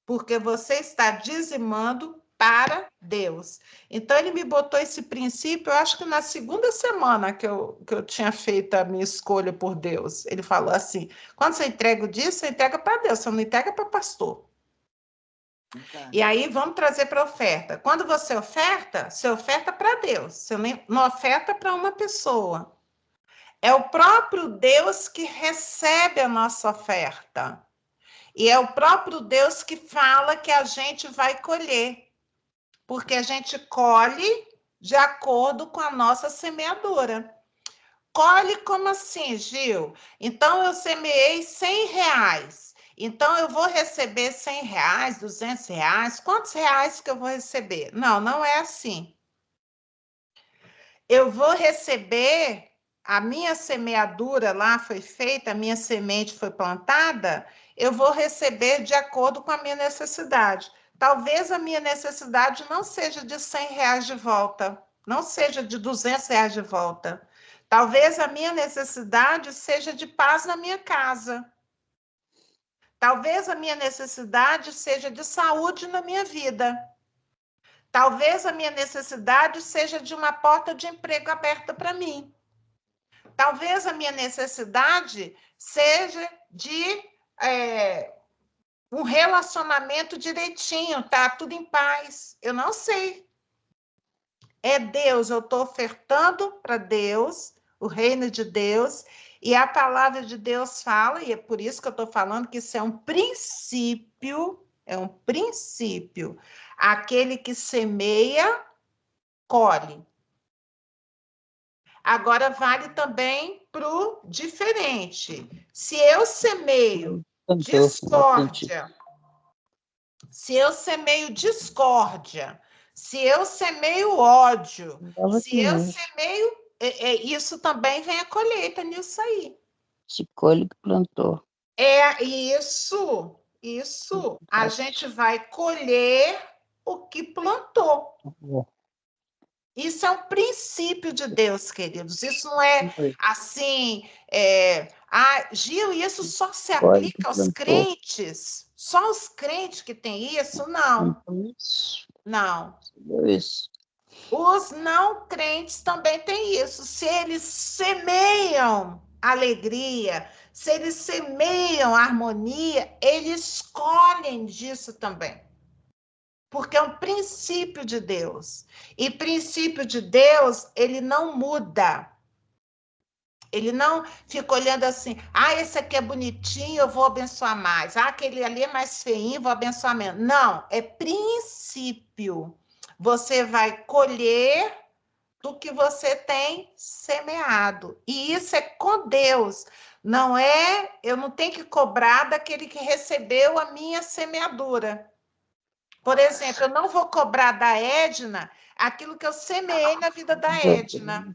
porque você está dizimando para Deus. Então, ele me botou esse princípio, eu acho que na segunda semana que eu tinha feito a minha escolha por Deus. Ele falou assim, quando você entrega o dízimo, você entrega para Deus, você não entrega para pastor. E aí, vamos trazer para a oferta. Quando você oferta para Deus, você não oferta para uma pessoa. É o próprio Deus que recebe a nossa oferta. E é o próprio Deus que fala que a gente vai colher. Porque a gente colhe de acordo com a nossa semeadura. Colhe como assim, Gil? Então, eu semeei R$100. Então, eu vou receber R$100, R$200. Quantos reais que eu vou receber? Não, não é assim. Eu vou receber, a minha semeadura lá foi feita, a minha semente foi plantada, eu vou receber de acordo com a minha necessidade. Talvez a minha necessidade não seja de R$100 de volta, não seja de R$200 de volta. Talvez a minha necessidade seja de paz na minha casa. Talvez a minha necessidade seja de saúde na minha vida. Talvez a minha necessidade seja de uma porta de emprego aberta para mim. Talvez a minha necessidade seja de um relacionamento direitinho, tá tudo em paz. Eu não sei. É Deus, eu estou ofertando para Deus, o reino de Deus, e a palavra de Deus fala, e é por isso que eu estou falando que isso é um princípio, Aquele que semeia, colhe. Agora, vale também para o diferente. Se eu semeio discórdia, se eu semeio ódio, se eu semeio... isso também vem a colheita nisso aí. Se colhe o que plantou. É isso. A gente vai colher o que plantou. Isso é um princípio de Deus, queridos. Isso não é assim. Gil, isso só se aplica aos crentes? Só os crentes que têm isso? Não. Não. Isso. Os não crentes também têm isso. Se eles semeiam alegria, se eles semeiam harmonia, eles colhem disso também. Porque é um princípio de Deus. E princípio de Deus, ele não muda. Ele não fica olhando assim, esse aqui é bonitinho, eu vou abençoar mais. Aquele ali é mais feinho, vou abençoar menos. Não, é princípio. Você vai colher do que você tem semeado. E isso é com Deus. Não é, eu não tenho que cobrar daquele que recebeu a minha semeadura. Por exemplo, eu não vou cobrar da Edna aquilo que eu semeei na vida da Edna.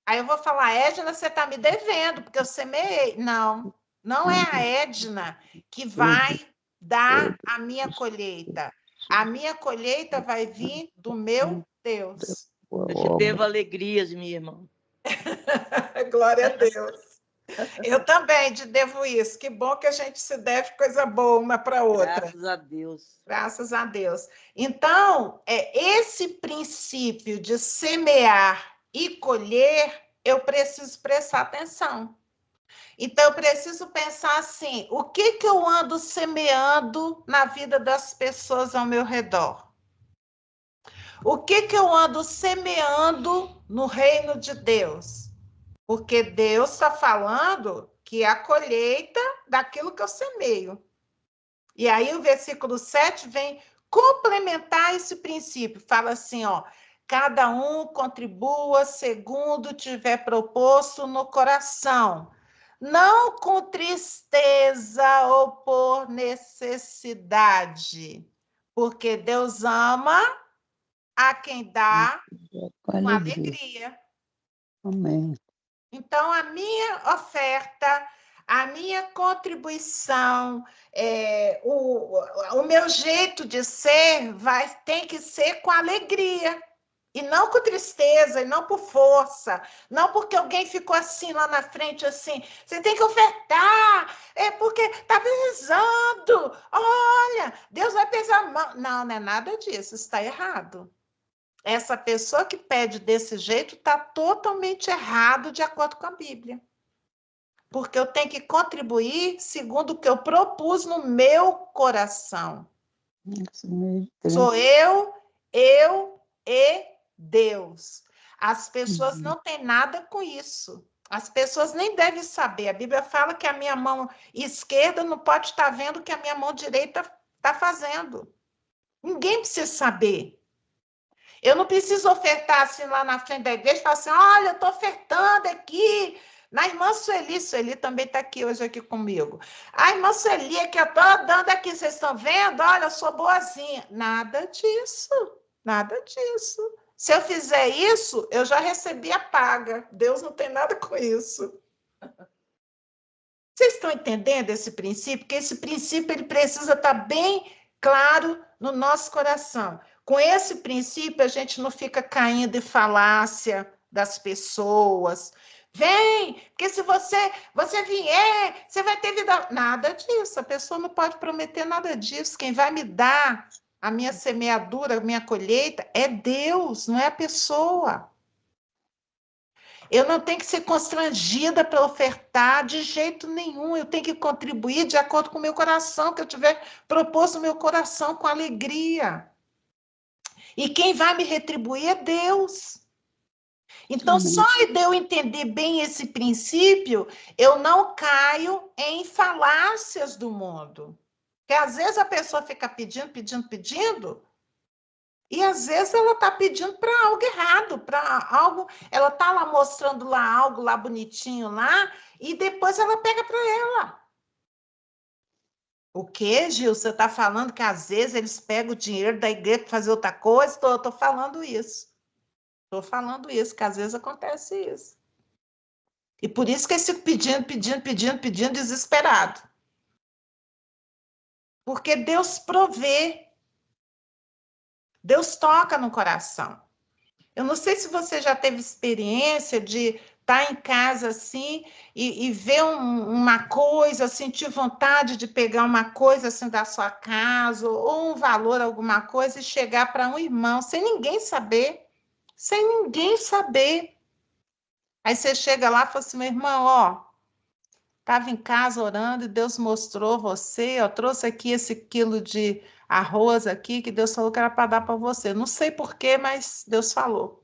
Aí eu vou falar, Edna, você está me devendo, porque eu semeei. Não, não é a Edna que vai dar a minha colheita. A minha colheita vai vir do meu Deus. Eu te devo alegrias, minha irmã. Glória a Deus. Eu também te devo isso. Que bom que a gente se deve coisa boa uma para outra. Graças a Deus. Graças a Deus. Então, esse princípio de semear e colher, eu preciso prestar atenção. Então, eu preciso pensar assim, o que eu ando semeando na vida das pessoas ao meu redor? O que eu ando semeando no reino de Deus? Porque Deus está falando que é a colheita daquilo que eu semeio. E aí o versículo 7 vem complementar esse princípio. Fala assim, cada um contribua segundo tiver proposto no coração, não com tristeza ou por necessidade, porque Deus ama a quem dá com alegria. Amém. Então, a minha oferta, a minha contribuição, o meu jeito de ser tem que ser com alegria. E não com tristeza, e não por força, não porque alguém ficou assim lá na frente, assim, você tem que ofertar, porque está pesando, olha, Deus vai pesar a mão. Não, não é nada disso, está errado. Essa pessoa que pede desse jeito está totalmente errado de acordo com a Bíblia. Porque eu tenho que contribuir segundo o que eu propus no meu coração. Sou eu e Deus. As pessoas não têm nada com isso. As pessoas nem devem saber. A Bíblia fala que a minha mão esquerda não pode estar vendo o que a minha mão direita está fazendo. Ninguém precisa saber. Eu não preciso ofertar assim lá na frente da igreja e falar assim, olha, eu estou ofertando aqui na irmã Sueli também está aqui hoje aqui comigo. A irmã Sueli é que eu estou dando aqui, vocês estão vendo? Olha, eu sou boazinha. Nada disso, nada disso. Se eu fizer isso, eu já recebi a paga. Deus não tem nada com isso. Vocês estão entendendo esse princípio? Porque esse princípio ele precisa estar bem claro no nosso coração. Com esse princípio, a gente não fica caindo em falácia das pessoas. Vem, porque se você vier, você vai ter vida. Nada disso, a pessoa não pode prometer nada disso. Quem vai me dar a minha semeadura, a minha colheita, é Deus, não é a pessoa. Eu não tenho que ser constrangida para ofertar de jeito nenhum. Eu tenho que contribuir de acordo com o meu coração, que eu tiver proposto no meu coração com alegria. E quem vai me retribuir é Deus. Então, só de eu entender bem esse princípio, eu não caio em falácias do mundo. Porque às vezes a pessoa fica pedindo, e às vezes ela está pedindo para algo errado, para algo, ela está lá mostrando lá algo lá bonitinho lá, e depois ela pega para ela. O quê, Gil? Você está falando que às vezes eles pegam o dinheiro da igreja para fazer outra coisa? Estou falando isso. Estou falando isso, que às vezes acontece isso. E por isso que eles ficam pedindo, desesperado. Porque Deus provê. Deus toca no coração. Eu não sei se você já teve experiência de estar em casa assim e ver uma coisa, sentir vontade de pegar uma coisa assim da sua casa ou um valor, alguma coisa e chegar para um irmão sem ninguém saber. Sem ninguém saber. Aí você chega lá e fala assim, meu irmão, ó, estava em casa orando e Deus mostrou você, ó, trouxe aqui esse quilo de arroz aqui que Deus falou que era para dar para você. Não sei porquê, mas Deus falou.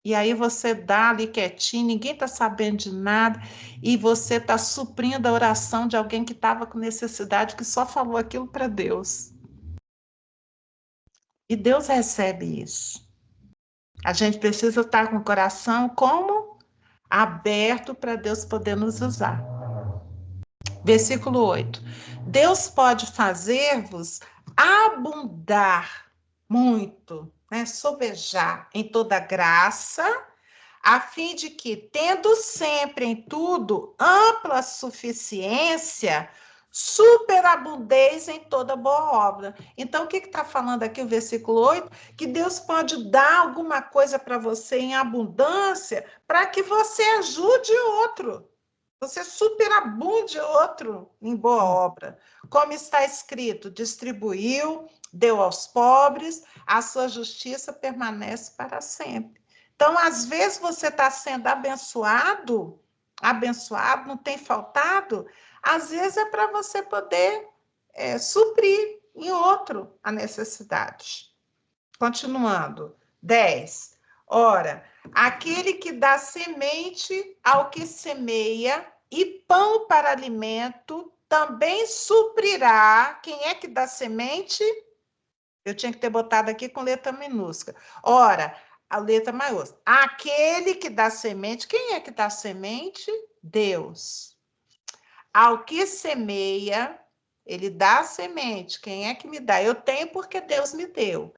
E aí você dá ali quietinho, ninguém está sabendo de nada, e você está suprindo a oração de alguém que estava com necessidade, que só falou aquilo para Deus. E Deus recebe isso. A gente precisa estar com o coração como aberto para Deus poder nos usar. Versículo 8. Deus pode fazer-vos abundar muito, né? Sobejar em toda graça, a fim de que, tendo sempre em tudo ampla suficiência, superabundeis em toda boa obra. Então, o que está falando aqui o versículo 8? Que Deus pode dar alguma coisa para você em abundância para que você ajude outro. Você superabunde outro em boa obra. Como está escrito, distribuiu, deu aos pobres, a sua justiça permanece para sempre. Então, às vezes, você está sendo abençoado, não tem faltado, às vezes é para você poder suprir em outro a necessidade. Continuando. 10. Ora, aquele que dá semente ao que semeia e pão para alimento, também suprirá. Quem é que dá semente? Eu tinha que ter botado aqui com letra minúscula. Ora, a letra maiúscula. Aquele que dá semente, quem é que dá semente? Deus. Ao que semeia, ele dá semente. Quem é que me dá? Eu tenho porque Deus me deu.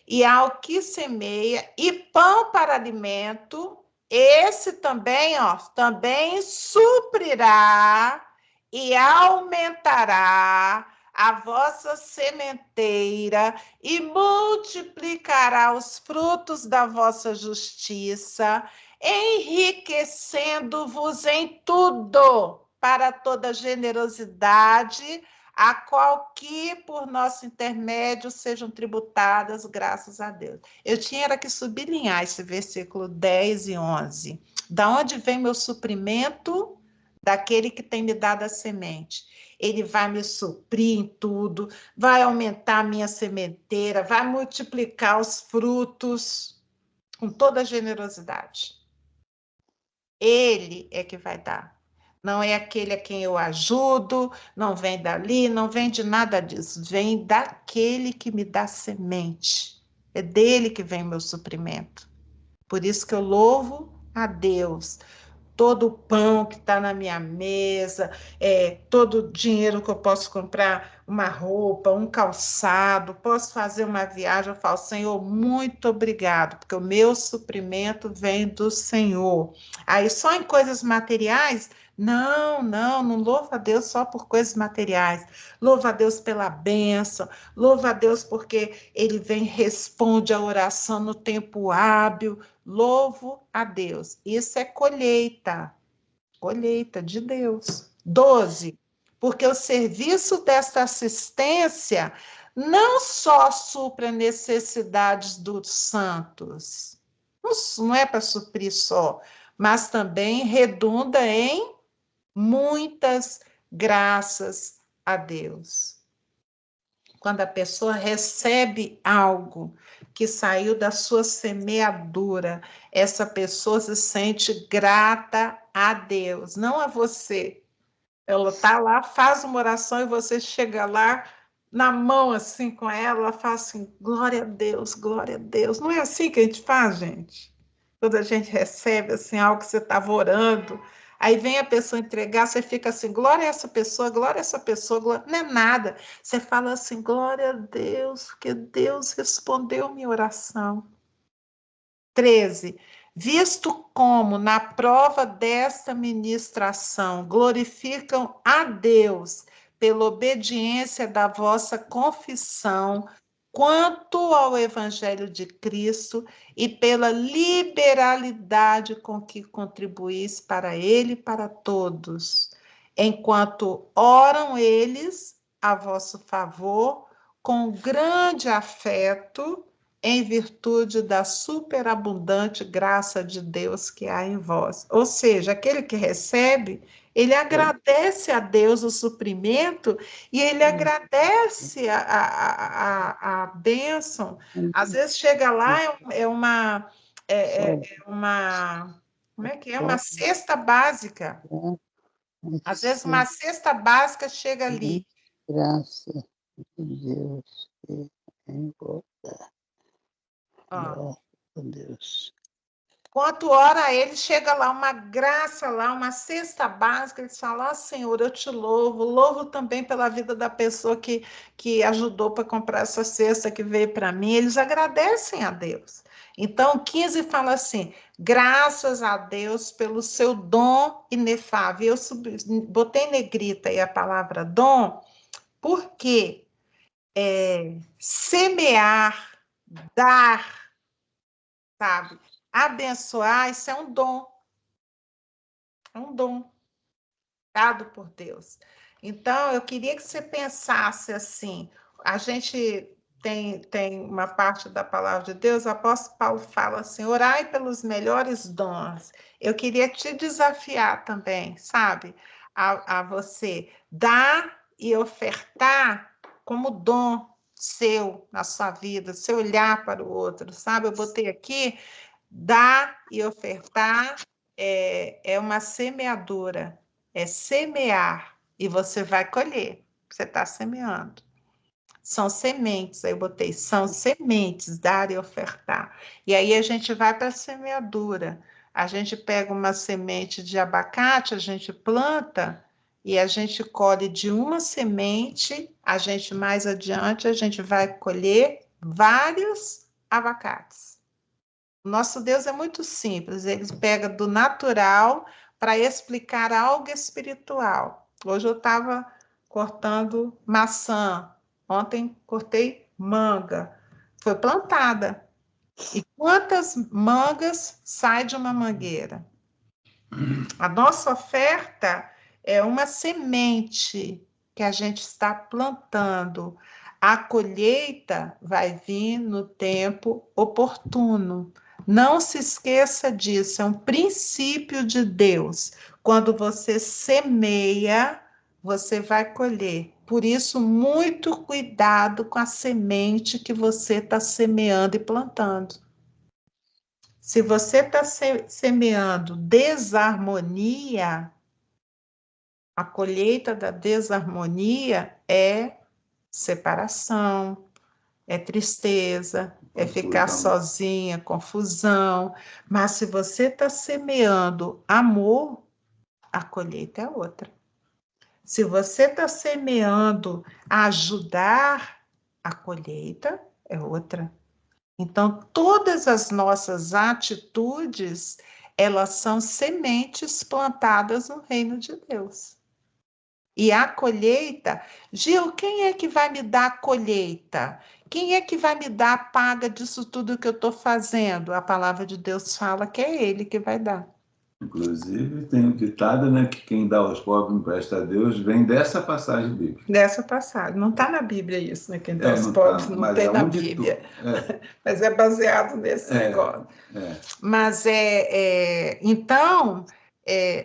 E ao que semeia e pão para alimento, esse também, ó, também suprirá e aumentará a vossa sementeira e multiplicará os frutos da vossa justiça, enriquecendo-vos em tudo para toda generosidade, a qual que, por nosso intermédio, sejam tributadas, graças a Deus. Eu tinha que sublinhar esse versículo 10 e 11. Da onde vem meu suprimento? Daquele que tem me dado a semente. Ele vai me suprir em tudo, vai aumentar a minha sementeira, vai multiplicar os frutos com toda a generosidade. Ele é que vai dar. Não é aquele a quem eu ajudo, não vem dali, não vem de nada disso. Vem daquele que me dá semente. É dele que vem o meu suprimento. Por isso que eu louvo a Deus. Todo o pão que está na minha mesa, todo o dinheiro que eu posso comprar uma roupa, um calçado, posso fazer uma viagem, eu falo, Senhor, muito obrigado, porque o meu suprimento vem do Senhor. Aí só em coisas materiais, não louvo a Deus só por coisas materiais, louvo a Deus pela bênção, louvo a Deus porque Ele vem, responde a oração no tempo hábil, louvo a Deus. Isso é colheita de Deus. 12. Porque o serviço desta assistência não só supre as necessidades dos santos, não é para suprir só, mas também redunda em muitas graças a Deus. Quando a pessoa recebe algo que saiu da sua semeadura, essa pessoa se sente grata a Deus, não a você. Ela está lá, faz uma oração e você chega lá na mão assim com ela, ela fala assim, glória a Deus, glória a Deus. Não é assim que a gente faz, gente? Quando a gente recebe assim, algo que você estava orando, aí vem a pessoa entregar, você fica assim, glória a essa pessoa, glória a essa pessoa, glória... não é nada. Você fala assim, glória a Deus, porque Deus respondeu minha oração. 13. visto como, na prova desta ministração, glorificam a Deus pela obediência da vossa confissão quanto ao Evangelho de Cristo e pela liberalidade com que contribuís para ele e para todos, enquanto oram eles a vosso favor com grande afeto, em virtude da superabundante graça de Deus que há em vós. Ou seja, aquele que recebe, ele agradece a Deus o suprimento e ele agradece a bênção. Às vezes chega lá, é uma como é que é? Uma cesta básica. Às vezes uma cesta básica chega ali. Graça de Deus que em vós. Glória a Deus. Quanto ora ele, chega lá uma graça lá, uma cesta básica, eles falam, ah, Senhor, eu te louvo também pela vida da pessoa que ajudou para comprar essa cesta que veio para mim, eles agradecem a Deus. Então, 15 fala assim, graças a Deus pelo seu dom inefável. Eu botei em negrita aí a palavra dom, porque semear, dar, sabe? Abençoar, isso é um dom. É um dom dado por Deus. Então, eu queria que você pensasse assim, a gente tem uma parte da palavra de Deus, o apóstolo Paulo fala assim, orai pelos melhores dons. Eu queria te desafiar também, sabe? A você dar e ofertar como dom seu na sua vida, seu olhar para o outro, sabe? Eu botei aqui, dar e ofertar é uma semeadura, é semear e você vai colher. Você está semeando. São sementes, aí eu botei, são sementes, dar e ofertar. E aí a gente vai para a semeadura. A gente pega uma semente de abacate, a gente planta e a gente colhe de uma semente, a gente mais adiante, a gente vai colher vários abacates. O nosso Deus é muito simples, ele pega do natural para explicar algo espiritual. Hoje eu estava cortando maçã, ontem cortei manga, foi plantada. E quantas mangas saem de uma mangueira? A nossa oferta é uma semente que a gente está plantando. A colheita vai vir no tempo oportuno. Não se esqueça disso, é um princípio de Deus. Quando você semeia, você vai colher. Por isso, muito cuidado com a semente que você está semeando e plantando. Se você está semeando desarmonia, a colheita da desarmonia é separação, é tristeza, é ficar sozinha, confusão. Mas se você está semeando amor, a colheita é outra. Se você está semeando ajudar, a colheita é outra. Então, todas as nossas atitudes, elas são sementes plantadas no reino de Deus. E a colheita, Gil, quem é que vai me dar a colheita? Quem é que vai me dar a paga disso tudo que eu estou fazendo? A palavra de Deus fala que é Ele que vai dar. Inclusive, tem um ditado, né, que quem dá aos pobres empresta a Deus, vem dessa passagem bíblica. Dessa passagem. Não está na Bíblia isso, né? Quem dá aos não pobres tá, não tem na Bíblia. Mas é baseado nesse negócio. Mas então,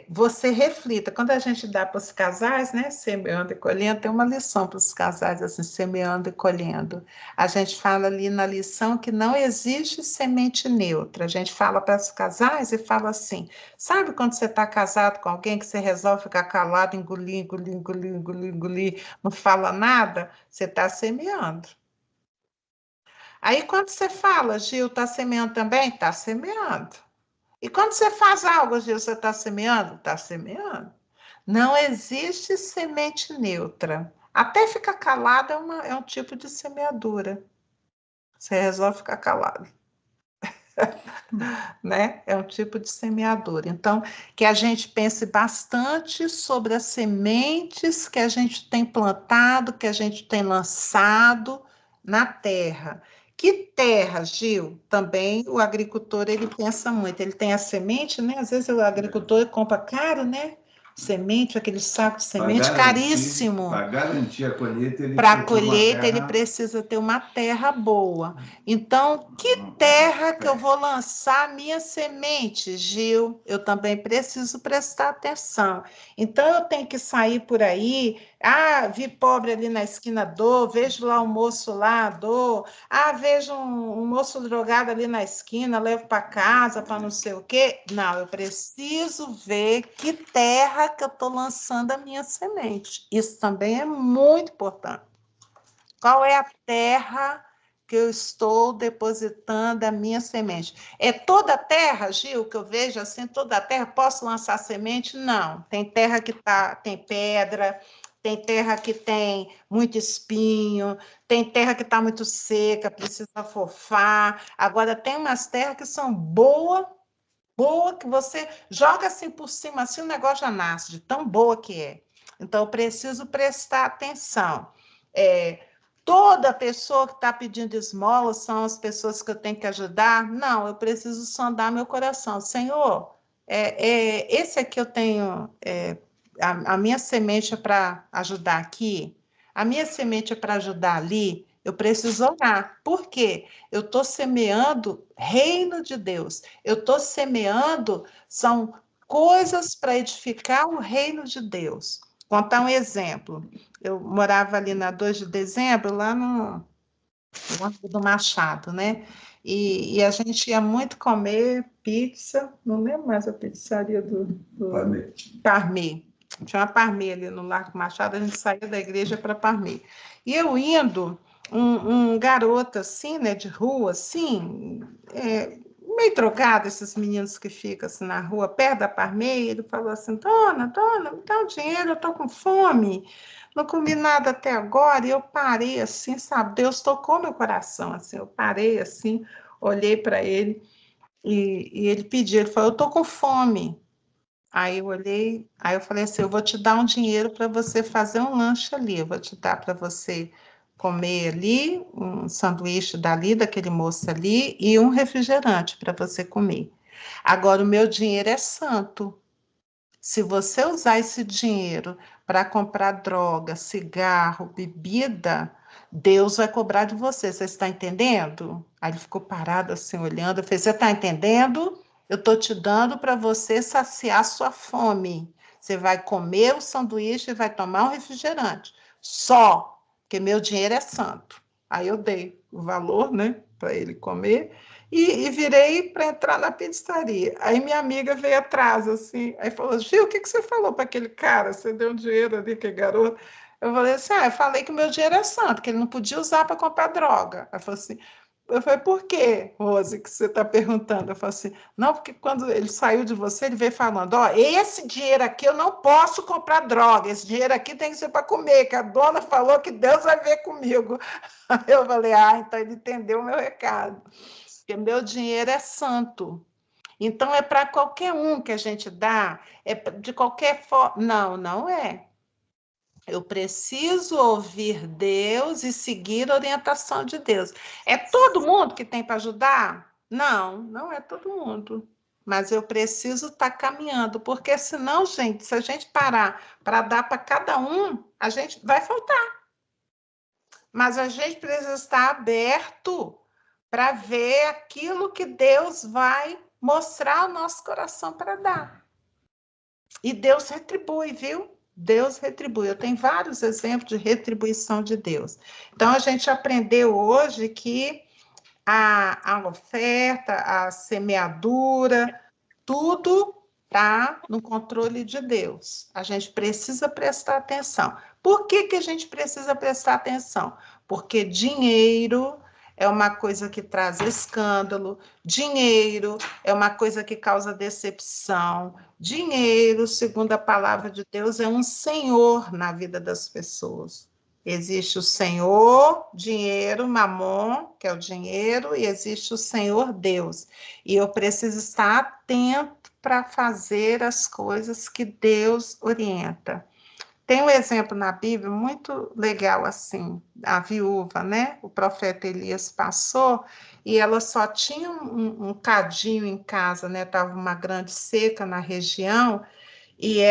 você reflita. Quando a gente dá para os casais, né, semeando e colhendo, tem uma lição para os casais, assim, semeando e colhendo. A gente fala ali na lição que não existe semente neutra. A gente fala para os casais e fala assim, sabe quando você está casado com alguém que você resolve ficar calado, engolir, não fala nada? Você está semeando. Aí quando você fala, Gil, está semeando também? Está semeando. E quando você faz algo, Gil, você está semeando? Está semeando. Não existe semente neutra. Até ficar calado é um tipo de semeadura. Você resolve ficar calado. né? É um tipo de semeadura. Então, que a gente pense bastante sobre as sementes que a gente tem plantado, que a gente tem lançado na terra. Que terra, Gil? Também o agricultor, ele pensa muito. Ele tem a semente, né? Às vezes o agricultor compra caro, né? Semente, aquele saco de semente, caríssimo. Para garantir a colheita, ele Para a precisa de uma colheita, ele terra- precisa ter uma terra boa. Então, que terra que eu vou lançar a minha semente, Gil? Eu também preciso prestar atenção. Então, eu tenho que sair por aí. Ah, vi pobre ali na esquina, dou. Vejo lá um moço lá, dou. Ah, vejo um moço drogado ali na esquina, levo para casa, para não sei o quê. Não, eu preciso ver que terra que eu estou lançando a minha semente. Isso também é muito importante. Qual é a terra que eu estou depositando a minha semente? É toda a terra, Gil, que eu vejo assim, toda a terra, posso lançar semente? Não. Tem terra que tem pedra, tem terra que tem muito espinho, tem terra que está muito seca, precisa afofar. Agora, tem umas terras que são boa, que você joga assim por cima, assim o negócio já nasce, de tão boa que é. Então, eu preciso prestar atenção. Toda pessoa que está pedindo esmola são as pessoas que eu tenho que ajudar? Não, eu preciso sondar meu coração. Senhor, esse aqui eu tenho, a minha semente é para ajudar aqui, a minha semente é para ajudar ali, eu preciso orar. Por quê? Eu estou semeando reino de Deus. Eu estou semeando, são coisas para edificar o reino de Deus. Vou contar um exemplo. Eu morava ali na 2 de dezembro, lá no Largo do Machado, né? E a gente ia muito comer pizza, não lembro mais a pizzaria do Parmê. Tinha uma Parmê ali no Largo do Machado, a gente saía da igreja para Parmê. E eu indo, um garoto assim, né, de rua, assim, meio drogado, esses meninos que ficam assim na rua, perto da Parmê, ele falou assim, dona, me dá o dinheiro, eu tô com fome, não comi nada até agora, e eu parei assim, sabe, Deus tocou meu coração, assim, eu parei assim, olhei para ele, e ele pediu, ele falou, eu tô com fome. Aí eu olhei, aí eu falei assim, eu vou te dar um dinheiro para você fazer um lanche ali, eu vou te dar para você comer ali, um sanduíche dali, daquele moço ali, e um refrigerante para você comer. Agora, o meu dinheiro é santo. Se você usar esse dinheiro para comprar droga, cigarro, bebida, Deus vai cobrar de você. Você está entendendo? Aí ele ficou parado assim, olhando. Eu falei, você está entendendo? Eu estou te dando para você saciar sua fome. Você vai comer o sanduíche e vai tomar um refrigerante. Só, porque meu dinheiro é santo. Aí eu dei o valor, né, para ele comer. E virei para entrar na pizzaria. Aí minha amiga veio atrás, assim, aí falou, Gil, o que você falou para aquele cara? Você deu um dinheiro ali, aquele garoto? Eu falei assim, eu falei que o meu dinheiro é santo, que ele não podia usar para comprar droga. Ela falou assim, eu falei, por quê, Rose, que você está perguntando? Eu falei assim, não, porque quando ele saiu de você, ele veio falando, ó, esse dinheiro aqui eu não posso comprar droga, esse dinheiro aqui tem que ser para comer, que a dona falou que Deus vai ver comigo. Aí eu falei, então ele entendeu o meu recado. Porque meu dinheiro é santo. Então, é para qualquer um que a gente dá, é de qualquer forma. Não, não é. Eu preciso ouvir Deus e seguir a orientação de Deus. É todo mundo que tem para ajudar? Não, não é todo mundo. Mas eu preciso estar caminhando, porque senão, gente, se a gente parar para dar para cada um, a gente vai faltar. Mas a gente precisa estar aberto para ver aquilo que Deus vai mostrar ao nosso coração para dar. E Deus retribui, viu? Deus retribui. Eu tenho vários exemplos de retribuição de Deus. Então, a gente aprendeu hoje que a oferta, a semeadura, tudo está no controle de Deus. A gente precisa prestar atenção. Por que a gente precisa prestar atenção? Porque dinheiro é uma coisa que traz escândalo, dinheiro é uma coisa que causa decepção, dinheiro, segundo a palavra de Deus, é um senhor na vida das pessoas. Existe o Senhor, dinheiro, mamon, que é o dinheiro, e existe o Senhor Deus. E eu preciso estar atento para fazer as coisas que Deus orienta. Tem um exemplo na Bíblia muito legal assim, a viúva, né? O profeta Elias passou e ela só tinha um cadinho em casa, né? Tava uma grande seca na região e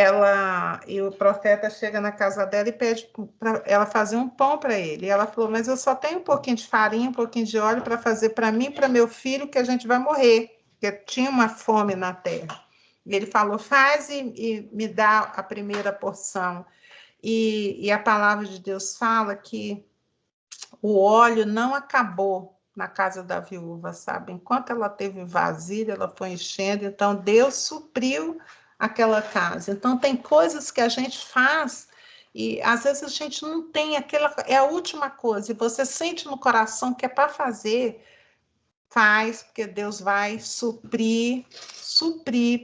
o profeta chega na casa dela e pede para ela fazer um pão para ele. E ela falou: "Mas eu só tenho um pouquinho de farinha, um pouquinho de óleo para fazer para mim e para meu filho, que a gente vai morrer", porque tinha uma fome na terra. E ele falou: "Faz e me dá a primeira porção". E a palavra de Deus fala que o óleo não acabou na casa da viúva, sabe? Enquanto ela teve vasilha, ela foi enchendo, então Deus supriu aquela casa. Então tem coisas que a gente faz e às vezes a gente não tem aquela, é a última coisa, e você sente no coração que é para fazer, faz, porque Deus vai suprir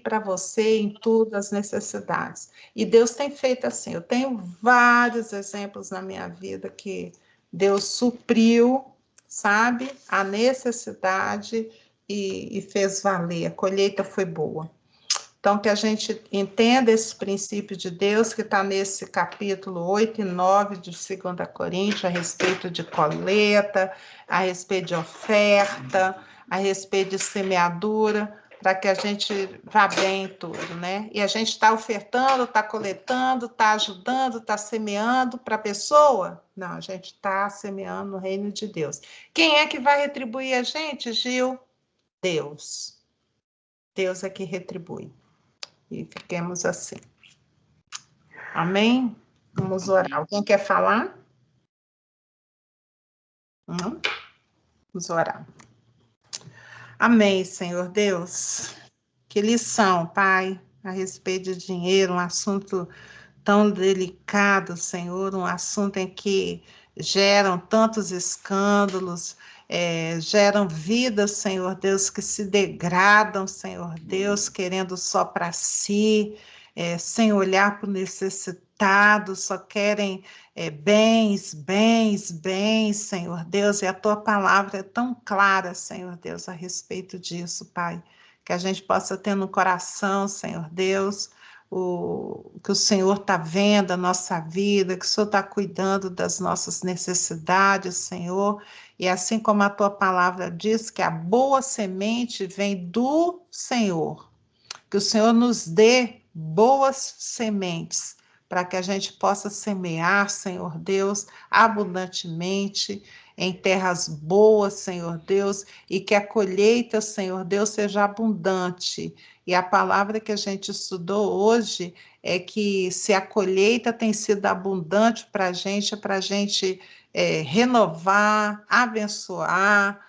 para você em tudo as necessidades. E Deus tem feito assim. Eu tenho vários exemplos na minha vida que Deus supriu, sabe, a necessidade e fez valer. A colheita foi boa. Então, que a gente entenda esse princípio de Deus que está nesse capítulo 8 e 9 de 2 Coríntios, a respeito de colheita, a respeito de oferta, a respeito de semeadura, para que a gente vá bem em tudo, né? E a gente está ofertando, está coletando, está ajudando, está semeando para a pessoa? Não, a gente está semeando no reino de Deus. Quem é que vai retribuir a gente, Gil? Deus. Deus é que retribui. E fiquemos assim. Amém? Vamos orar. Alguém quer falar? Não? Vamos orar. Amém, Senhor Deus. Que lição, Pai, a respeito de dinheiro, um assunto tão delicado, Senhor, um assunto em que geram tantos escândalos, geram vidas, Senhor Deus, que se degradam, Senhor Deus, querendo só para si, sem olhar para o necessitado, só querem bens, bens, bens, Senhor Deus, e a Tua palavra é tão clara, Senhor Deus, a respeito disso, Pai, que a gente possa ter no coração, Senhor Deus, que o Senhor está vendo a nossa vida, que o Senhor está cuidando das nossas necessidades, Senhor, e assim como a Tua palavra diz que a boa semente vem do Senhor, que o Senhor nos dê boas sementes, para que a gente possa semear, Senhor Deus, abundantemente, em terras boas, Senhor Deus, e que a colheita, Senhor Deus, seja abundante. E a palavra que a gente estudou hoje é que se a colheita tem sido abundante para a gente, é para a gente renovar, abençoar,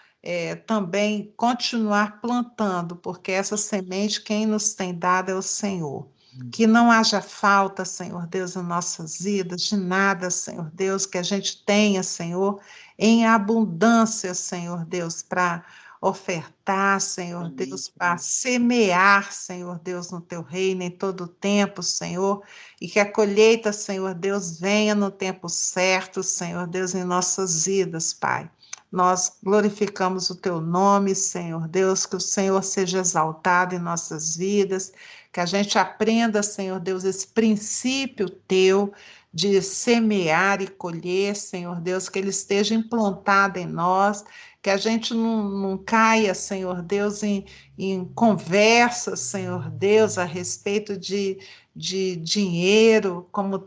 também continuar plantando, porque essa semente quem nos tem dado é o Senhor. Que não haja falta, Senhor Deus, em nossas vidas, de nada, Senhor Deus, que a gente tenha, Senhor, em abundância, Senhor Deus, para ofertar, Senhor Deus, para semear, Senhor Deus, no Teu reino em todo o tempo, Senhor, e que a colheita, Senhor Deus, venha no tempo certo, Senhor Deus, em nossas vidas, Pai. Nós glorificamos o Teu nome, Senhor Deus, que o Senhor seja exaltado em nossas vidas, que a gente aprenda, Senhor Deus, esse princípio Teu de semear e colher, Senhor Deus, que ele esteja implantado em nós, que a gente não caia, Senhor Deus, em conversas, Senhor Deus, a respeito de dinheiro, como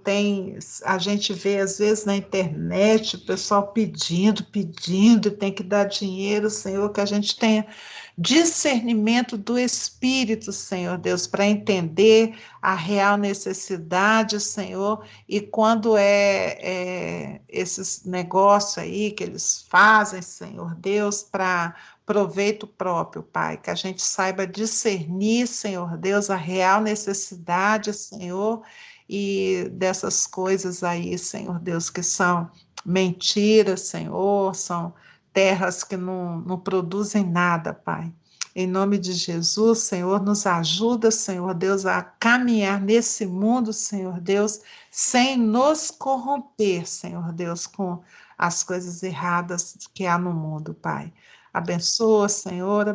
a gente vê às vezes na internet, o pessoal pedindo, tem que dar dinheiro, Senhor, que a gente tenha discernimento do Espírito, Senhor Deus, para entender a real necessidade, Senhor, e quando esses negócios aí que eles fazem, Senhor Deus, para proveito próprio, Pai, que a gente saiba discernir, Senhor Deus, a real necessidade, Senhor, e dessas coisas aí, Senhor Deus, que são mentiras, Senhor, são terras que não produzem nada, Pai. Em nome de Jesus, Senhor, nos ajuda, Senhor Deus, a caminhar nesse mundo, Senhor Deus, sem nos corromper, Senhor Deus, com as coisas erradas que há no mundo, Pai. Abençoa, Senhor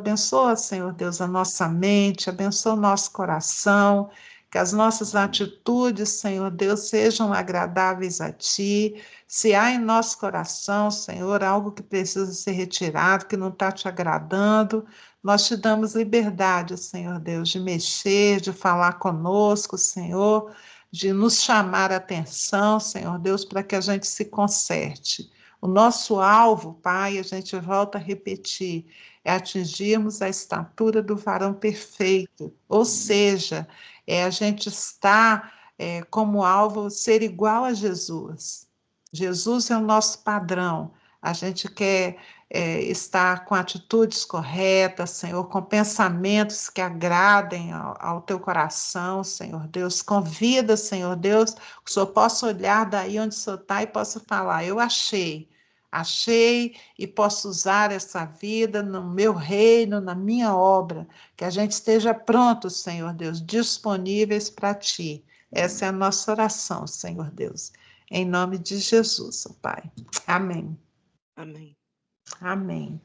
Deus, a nossa mente, abençoa o nosso coração, que as nossas atitudes, Senhor Deus, sejam agradáveis a Ti. Se há em nosso coração, Senhor, algo que precisa ser retirado, que não está te agradando, nós te damos liberdade, Senhor Deus, de mexer, de falar conosco, Senhor, de nos chamar a atenção, Senhor Deus, para que a gente se conserte. O nosso alvo, Pai, a gente volta a repetir, é atingirmos a estatura do varão perfeito, ou seja, a gente está como alvo ser igual a Jesus. Jesus é o nosso padrão. A gente quer estar com atitudes corretas, Senhor, com pensamentos que agradem ao teu coração, Senhor Deus. Convida, Senhor Deus, que o Senhor possa olhar daí onde o Senhor está e possa falar, eu achei e posso usar essa vida no meu reino, na minha obra, que a gente esteja pronto, Senhor Deus, disponíveis para Ti. Essa é a nossa oração, Senhor Deus. Em nome de Jesus, Pai. Amém. Amém. Amém.